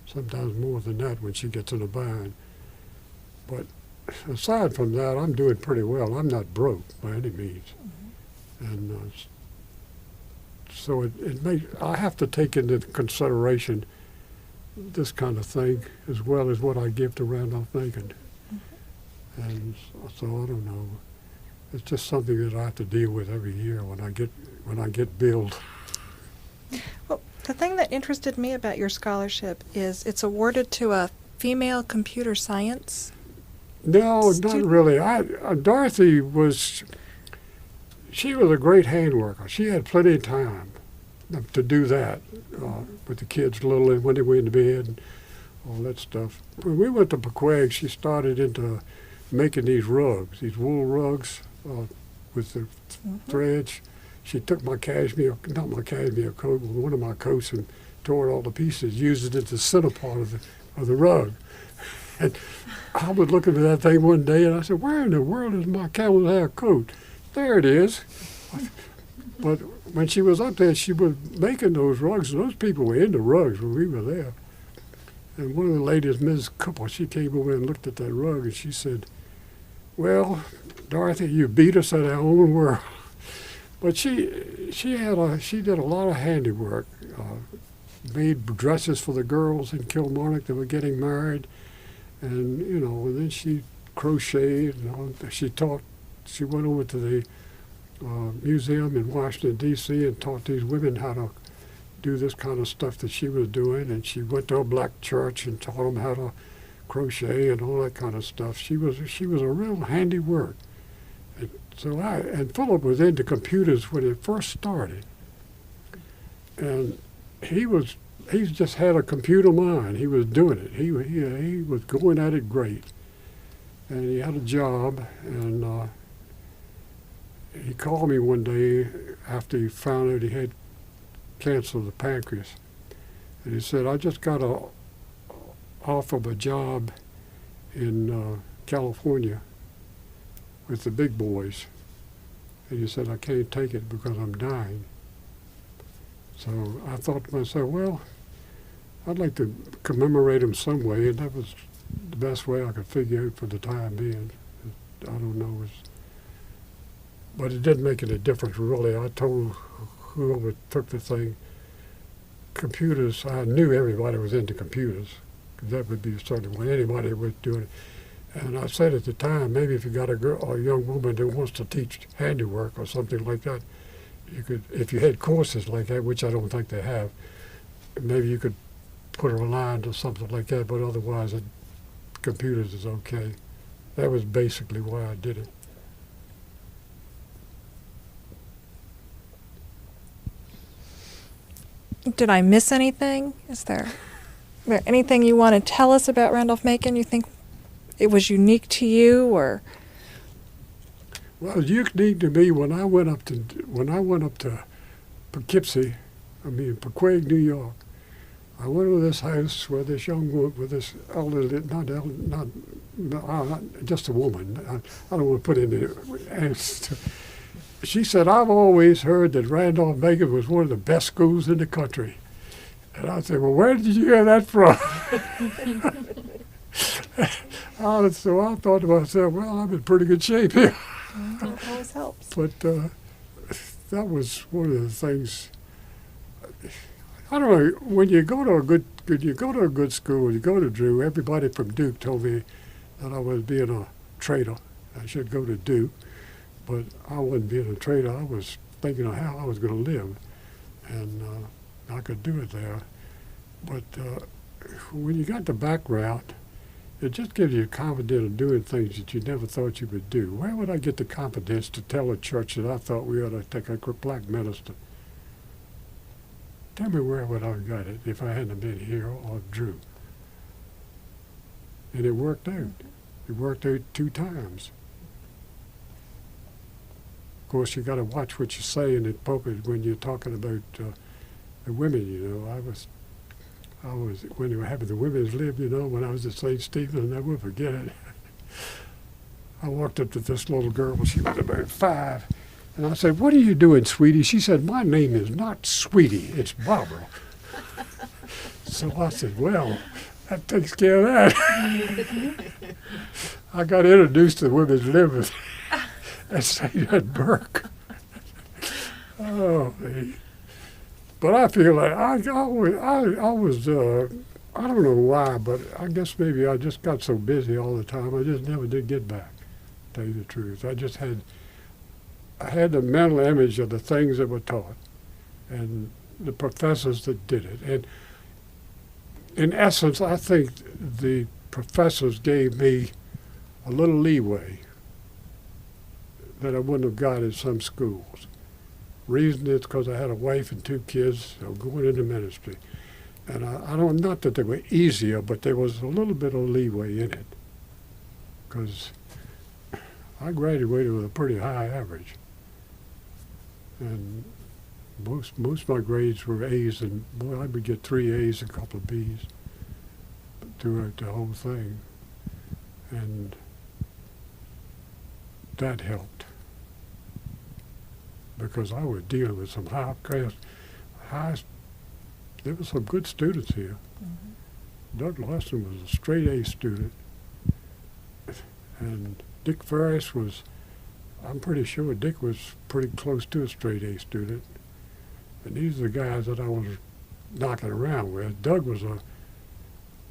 sometimes more than that when she gets in a bind. But aside from that, I'm doing pretty well. I'm not broke by any means. Mm-hmm. And so I have to take into consideration this kind of thing as well as what I give to Randolph-Macon. Mm-hmm. And so I don't know. It's just something that I have to deal with every year when I get billed. Well, the thing that interested me about your scholarship is it's awarded to a female computer science. No, student? Not really. Dorothy she was a great hand worker. She had plenty of time to do that with the kids little and when they went to bed and all that stuff. When we went to Pequag, she started into making these rugs, these wool rugs with the threads. She took not my cashmere coat, but one of my coats, and tore it all to pieces, used it as the center part of the rug. And I was looking at that thing one day, and I said, "Where in the world is my camel's hair coat?" There it is. But when she was up there, she was making those rugs, and those people were into rugs when we were there. And one of the ladies, Ms. Cooper, she came over and looked at that rug, and she said, "Well, Dorothy, you beat us at our own work." But she did a lot of handiwork, made dresses for the girls in Kilmarnock that were getting married, and and then she crocheted, she went over to the museum in Washington, D.C. and taught these women how to do this kind of stuff that she was doing, and she went to a black church and taught them how to crochet and all that kind of stuff. She was a real handy work. And Philip was into computers when it first started, and he just had a computer mind. He was doing it. He was going at it great, and he had a job. And he called me one day after he found out he had cancer of the pancreas, and he said, "I just got a offer of a job in California with the big boys." And he said, "I can't take it because I'm dying." So I thought to myself, well, I'd like to commemorate him some way, and that was the best way I could figure out for the time being. I don't know. But it didn't make any difference, really. I told whoever took the thing, computers, I knew everybody was into computers, because that would be certainly when anybody was doing it. And I said at the time, maybe if you got a girl or a young woman that wants to teach handiwork or something like that, you could, if you had courses like that, which I don't think they have, maybe you could put her aligned or something like that, but otherwise computers is okay. That was basically why I did it. Did I miss anything? Is there anything you want to tell us about Randolph-Macon you think it was unique to you, or? Well, it was unique to me when I went up to Poughkeepsie, Pequag, New York. I went to this house where this young woman, with this elderly, just a woman. I don't want to put in the. She said, "I've always heard that Randolph-Macon was one of the best schools in the country." And I said, "Well, where did you hear that from?" So I thought to myself, well, I'm in pretty good shape here. It always helps. But that was one of the things. I don't know. When you go to a good school, you go to Drew. Everybody from Duke told me that I was being a traitor. I should go to Duke, but I wasn't being a traitor. I was thinking of how I was going to live, and I could do it there. But when you got the background, it just gives you confidence in doing things that you never thought you would do. Where would I get the confidence to tell a church that I thought we ought to take a black minister? Tell me where would I have got it if I hadn't been here or Drew. And it worked out. It worked out 2 times. Of course, you got to watch what you say in the pulpit when you're talking about the women. You know, I was when they were having the women's lib. You know, when I was at St. Stephen's, I never will forget it. I walked up to this little girl. She was about 5. And I said, "What are you doing, sweetie?" She said, "My name is not Sweetie, it's Barbara." So I said, "Well, that takes care of that." I got introduced to the women's lib at St. Burke. Oh, man. But I feel like I was, I don't know why, but I guess maybe I just got so busy all the time, I just never did get back, to tell you the truth. I had the mental image of the things that were taught and the professors that did it. And in essence, I think the professors gave me a little leeway that I wouldn't have got in some schools. Reason is because I had a wife and 2 kids going into ministry. And I don't, not that they were easier, but there was a little bit of leeway in it. Because I graduated with a pretty high average. And most of my grades were A's, and boy, I would get 3 A's and a couple of B's throughout the whole thing. And that helped. Because I was dealing with some there were some good students here. Mm-hmm. Doug Lawson was a straight A student. And Dick Ferris was, I'm pretty sure Dick was pretty close to a straight A student. And these are the guys that I was knocking around with. Doug was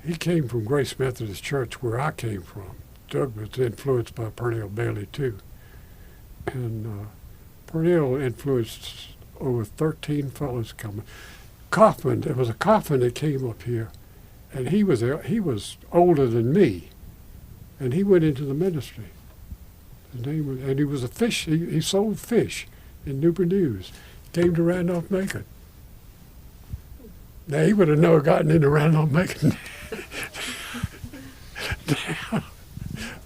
he came from Grace Methodist Church where I came from. Doug was influenced by Pernell Bailey too. And Pernell influenced over 13 fellows coming. Kaufman, there was a Kaufman that came up here, and he was older than me, and he went into the ministry. His name was, and he was a fish. He sold fish in Newport News. Came to Randolph-Macon. Now he would have never gotten into Randolph-Macon.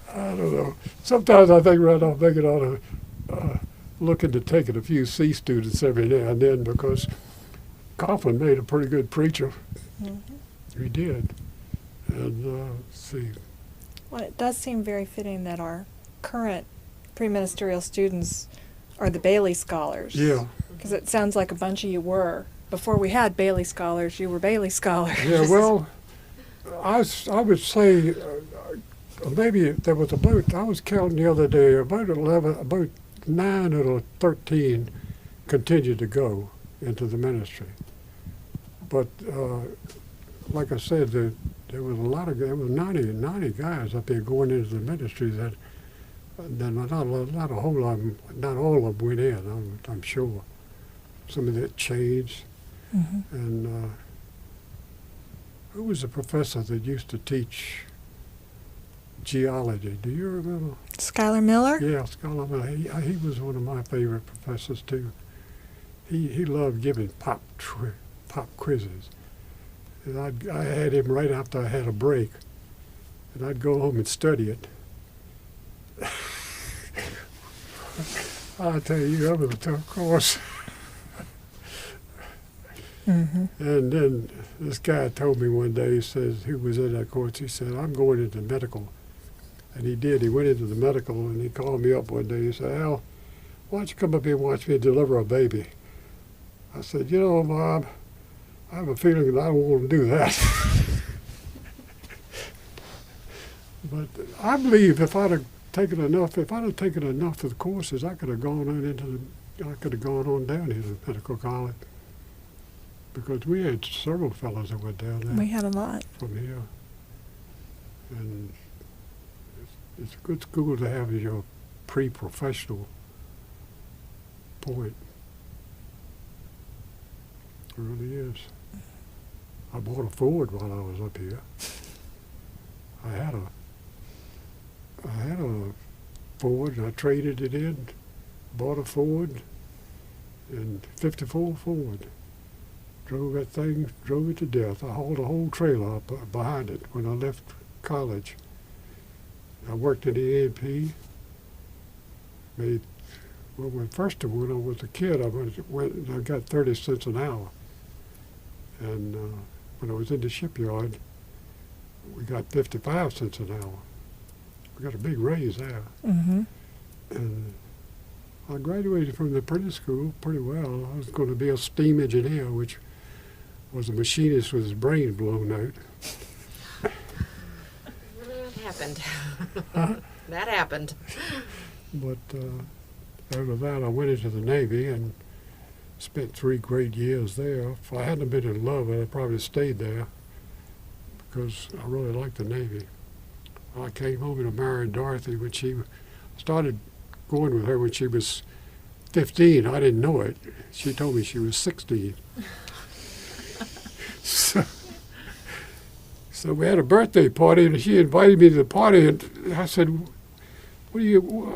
I don't know. Sometimes I think Randolph-Macon ought to look into taking a few C students every now and then, because Kaufman made a pretty good preacher. Mm-hmm. He did. And let's see. Well, it does seem very fitting that our current preministerial students are the Bailey Scholars. Yeah. Because it sounds like a bunch of you were. Before we had Bailey Scholars, you were Bailey Scholars. Yeah, well, I would say maybe there was I was counting the other day, about 9 or 13 continued to go into the ministry. But like I said, there was there was 90 guys up there going into the ministry that not a whole lot of them, not all of them went in, I'm sure. Some of that changed. Mm-hmm. And who was the professor that used to teach geology? Do you remember? Schuyler Miller? Yeah, Schuyler Miller. He was one of my favorite professors too. He loved giving pop quizzes. And I had him right after I had a break, and I'd go home and study it. I'll tell you, that was a tough course. Mm-hmm. And then this guy told me one day, he says, he was in that course, he said, "I'm going into medical." And he did. He went into the medical, and he called me up one day. He said, "Al, why don't you come up here and watch me deliver a baby?" I said, "You know, Mom, I have a feeling that I don't want to do that." But I believe if I'd have taken enough, if I'd have taken enough of the courses, I could have gone on down here to medical college. Because we had several fellows that went down there We had a lot. from here. And it's a good school to have as your pre-professional point. It really is. I bought a Ford while I was up here. I had a Ford, and I traded it in, bought a Ford, and 54 Ford. Drove that thing, drove it to death. I hauled a whole trailer up behind it when I left college. I worked in the A&P. When I was a kid, I went and I got 30 cents an hour. And when I was in the shipyard, we got 55 cents an hour. We got a big raise there. Mm-hmm. And I graduated from the apprentice school pretty well. I was going to be a steam engineer, which was a machinist with his brain blown out. That happened. Huh? That happened. But after that, I went into the Navy and spent 3 great years there. If I hadn't been in love, I'd probably stayed there because I really liked the Navy. I came home and married Dorothy when she started going with her when she was 15. I didn't know it. She told me she was 16. So we had a birthday party, and she invited me to the party, and I said,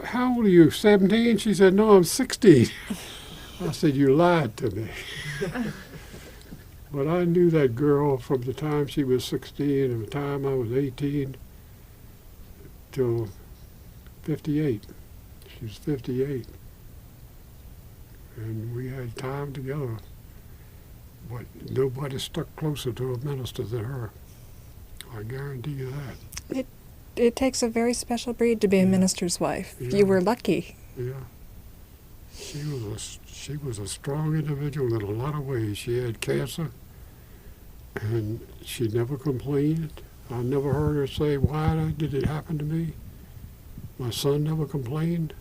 how old are you, 17? She said, no, I'm 16. I said, you lied to me. But I knew that girl from the time she was 16 and the time I was 18 till 58. She was 58. And we had time together. But nobody stuck closer to a minister than her. I guarantee you that. It takes a very special breed to be a minister's wife. Yeah. You were lucky. Yeah. She was a strong individual in a lot of ways. She had cancer, and she never complained. I never heard her say, why did it happen to me? My son never complained.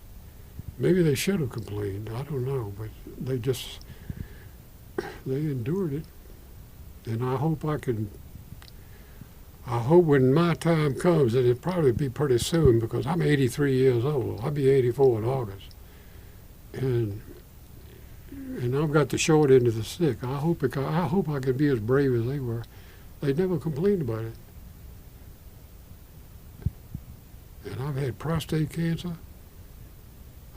Maybe they should have complained. I don't know, but they endured it. And I hope when my time comes, and it'll probably be pretty soon because I'm 83 years old. I'll be 84 in August. And I've got the short end of the stick. I hope I can be as brave as they were. They never complained about it. And I've had prostate cancer.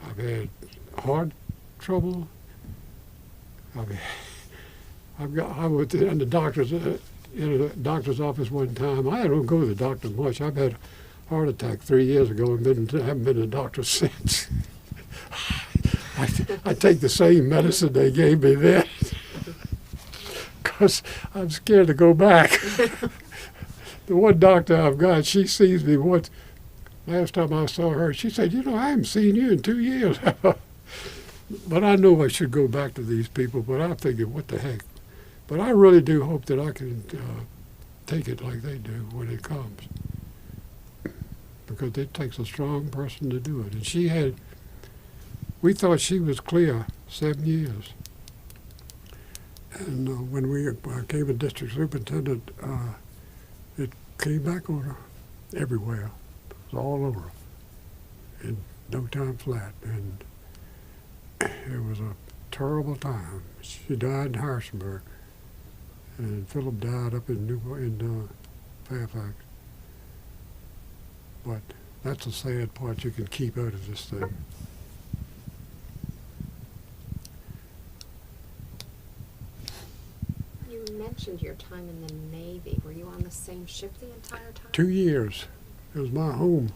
I've had heart trouble. I was in the doctor's office one time. I don't go to the doctor much. I've had a heart attack 3 years ago and haven't been to the doctor since. I take the same medicine they gave me then because I'm scared to go back. The one doctor I've got, she sees me once. Last time I saw her, she said, I haven't seen you in 2 years. But I know I should go back to these people, but I'm thinking, what the heck? But I really do hope that I can take it like they do when it comes. Because it takes a strong person to do it. And we thought she was clear 7 years. And when I became a district superintendent, it came back on her everywhere. It was all over in no time flat. And it was a terrible time. She died in Harrisonburg. And Philip died up in Fairfax. But that's the sad part you can keep out of this thing. You mentioned your time in the Navy. Were you on the same ship the entire time? 2 years. It was my home.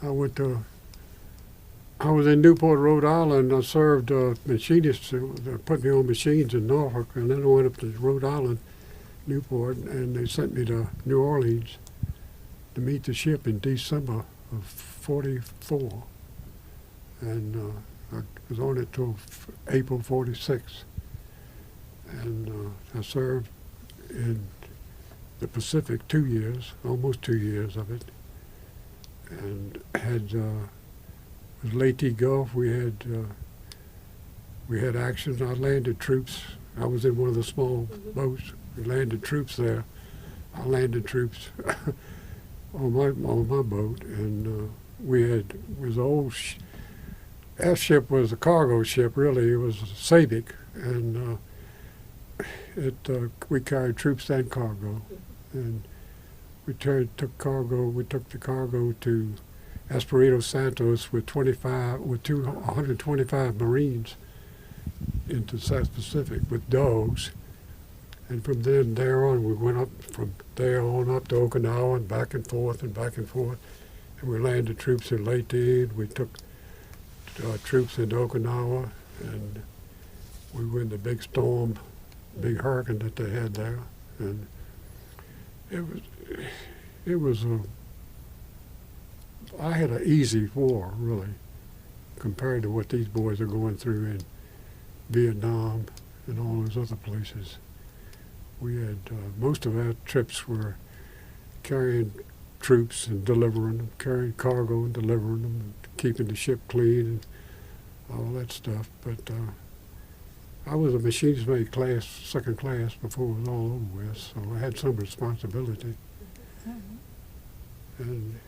I was in Newport, Rhode Island. I served machinists. They put me on machines in Norfolk, and then I went up to Rhode Island, Newport, and they sent me to New Orleans to meet the ship in December of '44. And I was on it till April '46. And I served in the Pacific 2 years, almost 2 years of it. and had was Leyte Gulf. We had actions. I landed troops. I was in one of the small boats. We landed troops there. I landed troops on my boat, and was an old our ship was a cargo ship. Really, it was a Sabic, and we carried troops and cargo, and we took the cargo to Espiritu Santos with 125 Marines into the South Pacific with dogs. And from there on, we went up from there on up to Okinawa and back and forth and back and forth. And we landed troops in Leyte, and we took troops into Okinawa, and we were in the big storm, big hurricane that they had there. And I had an easy war, really, compared to what these boys are going through in Vietnam and all those other places. We had, most of our trips were carrying troops and delivering them, carrying cargo and delivering them, and keeping the ship clean and all that stuff. But I was a machinist mate class, second class, before it was all over with, so I had some responsibility. And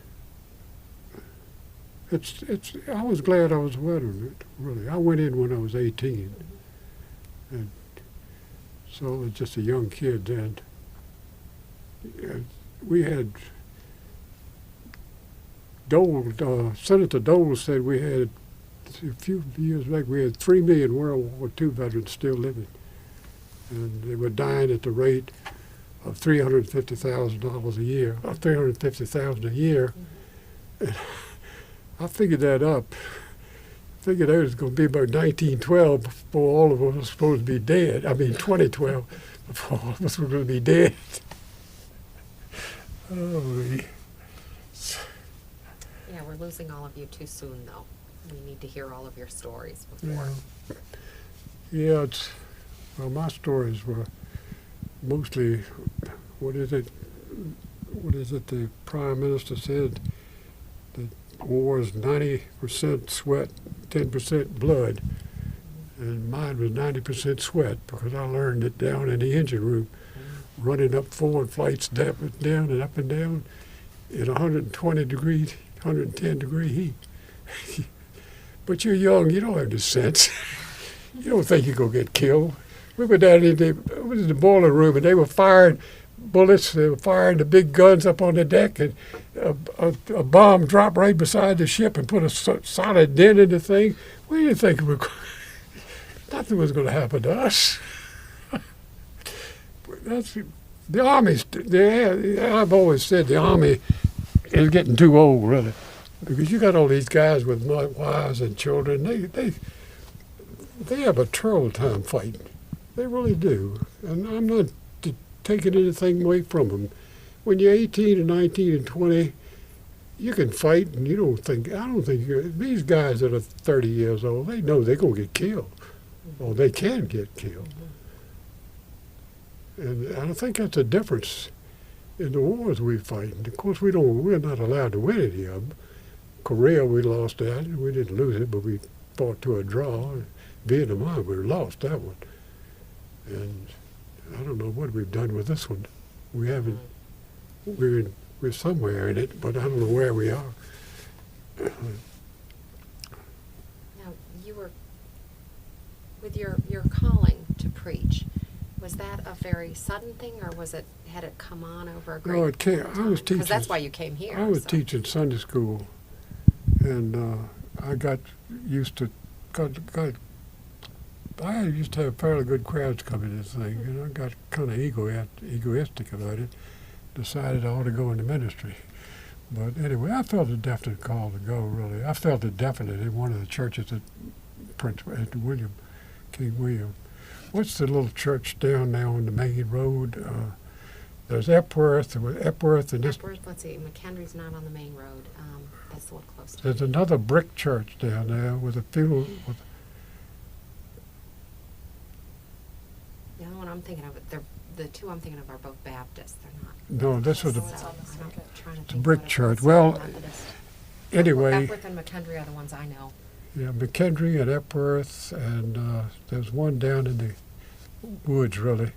I was glad I was a veteran, really. I went in when I was 18, and so I was just a young kid then. We had Senator Dole said we had, a few years back, we had 3 million World War II veterans still living. And they were dying at the rate of $350,000 a year, or $350,000 a year. And I figured that up. Figured out it was going to be about 1912 before all of us were supposed to be dead. I mean, 2012 before all of us were going to be dead. Oh, Yeah, we're losing all of you too soon, though. We need to hear all of your stories before. Yeah, well, my stories were mostly, what is it the Prime Minister said, that war is 90% sweat, 10% blood, and mine was 90% sweat because I learned it down in the engine room, running up forward flights down and up and down in 120 degree, 110 degree heat. But you're young, you don't have the sense. You don't think you're going to get killed. We were down in the boiler room, and they were firing bullets. They were firing the big guns up on the deck, and a bomb dropped right beside the ship and put a solid dent in the thing. We didn't think nothing was going to happen to us. That's the Army's. I've always said the Army is getting too old, really, because you got all these guys with wives and children. They have a terrible time fighting. They really do, and I'm not taking anything away from them. When you're 18 and 19 and 20, you can fight, and I don't think these guys that are 30 years old, they know they're going to get killed, or they can get killed. And I think that's a difference in the wars we fight. And of course, we're not allowed to win any of them. Korea, we lost that. We didn't lose it, but we fought to a draw. Vietnam, we lost that one. And I don't know what we've done with this one. We haven't. We're somewhere in it, but I don't know where we are. Now, you were with your calling to preach. Was that a very sudden thing, or had it come on over a great? No, it came. I was teaching. Because that's why you came here. I was teaching Sunday school, and I got used to. I used to have fairly good crowds coming to this thing, and I got kind of egoistic about it. Decided I ought to go into ministry. But anyway, I felt a definite call to go, really. I felt it definite in one of the churches at King William. What's the little church down there on the main road? There's Epworth and this. Epworth, let's see, McHenry's not on the main road. That's the one close to There's another brick church down there with a funeral. The other one I'm thinking of, the two I'm thinking of are both Baptists. They're not. No, this was I'm trying to a think brick what it church. was. Well, Methodist. Anyway, Epworth and McKendree are the ones I know. yeah, McKendree and Epworth, and there's one down in the woods, really.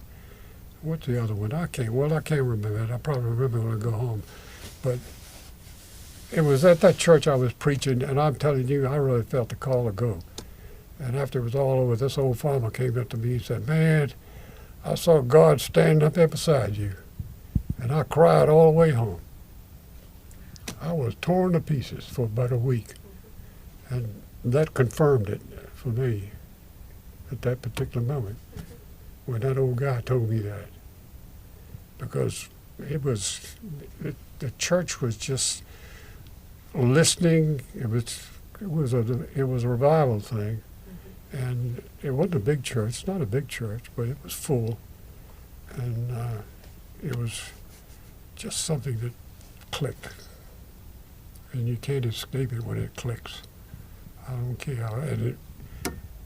What's the other one? I can't remember it. I'll probably remember when I go home. But it was at that church I was preaching, and I'm telling you, I really felt the call to go. And after it was all over, this old farmer came up to me and said, "Man, I saw God standing up there beside you." And I cried all the way home. I was torn to pieces for about a week. And that confirmed it for me at that particular moment when that old guy told me that. Because the church was just listening. It was a revival thing. And it wasn't a big church. It's not a big church, but it was full. And it was just something that clicked. And you can't escape it when it clicks. I don't care.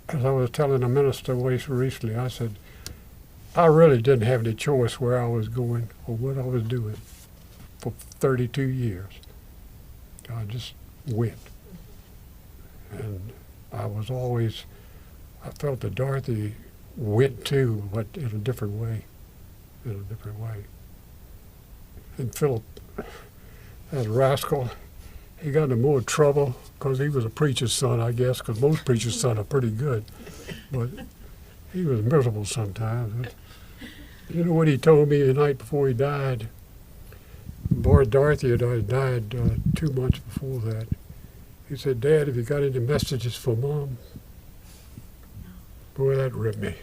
As I was telling a minister recently, I said, I really didn't have any choice where I was going or what I was doing for 32 years. I just went. And I felt that Dorothy went too, but in a different way. And Philip, that rascal, he got into more trouble because he was a preacher's son, I guess, because most preacher's sons are pretty good. But he was miserable sometimes. You know what he told me the night before he died? Boy, Dorothy had died 2 months before that. He said, "Dad, have you got any messages for Mom?" Boy, that ripped me.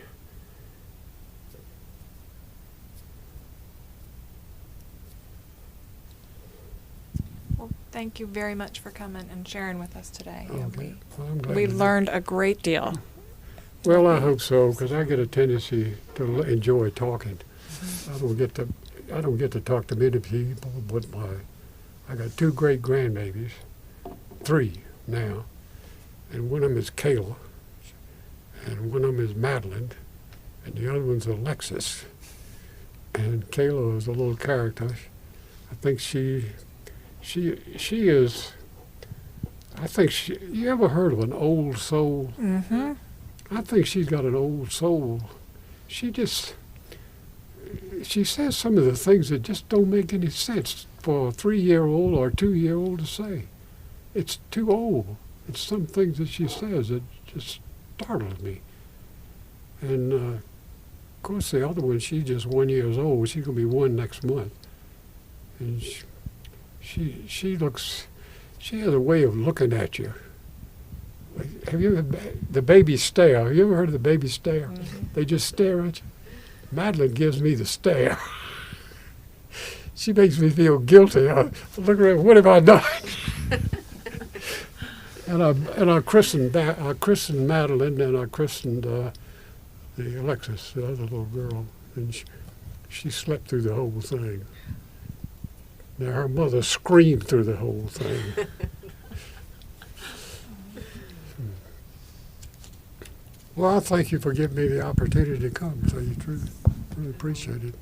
Well, thank you very much for coming and sharing with us today. Okay. Well, I'm glad We to do it. learned a great deal. Well, I hope so, because I get a tendency to enjoy talking. I don't get to talk to many people, but I got 2 great grandbabies, 3 now, and one of them is Kayla, and one of them is Madeline, and the other one's Alexis. And Kayla is a little character. I think she is. I think you ever heard of an old soul? Mm-hmm. I think she's got an old soul. She says some of the things that just don't make any sense for a 3-year-old or 2-year-old to say. It's too old. It's some things that she says that just startled me. And of course the other one, she's just 1 year old. She's gonna be 1 next month. And she has a way of looking at you. Have you ever, the baby stare? Have you ever heard of the baby stare? Mm-hmm. They just stare at you. Madeline gives me the stare. She makes me feel guilty. I look around, what have I done? and I christened Madeline, and I christened the Alexis, the other little girl, and she slept through the whole thing. Now her mother screamed through the whole thing. Well, I thank you for giving me the opportunity to come, to tell you the truth. Really appreciate it.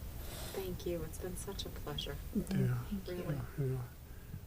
Thank you. It's been such a pleasure. Yeah. Really. Yeah.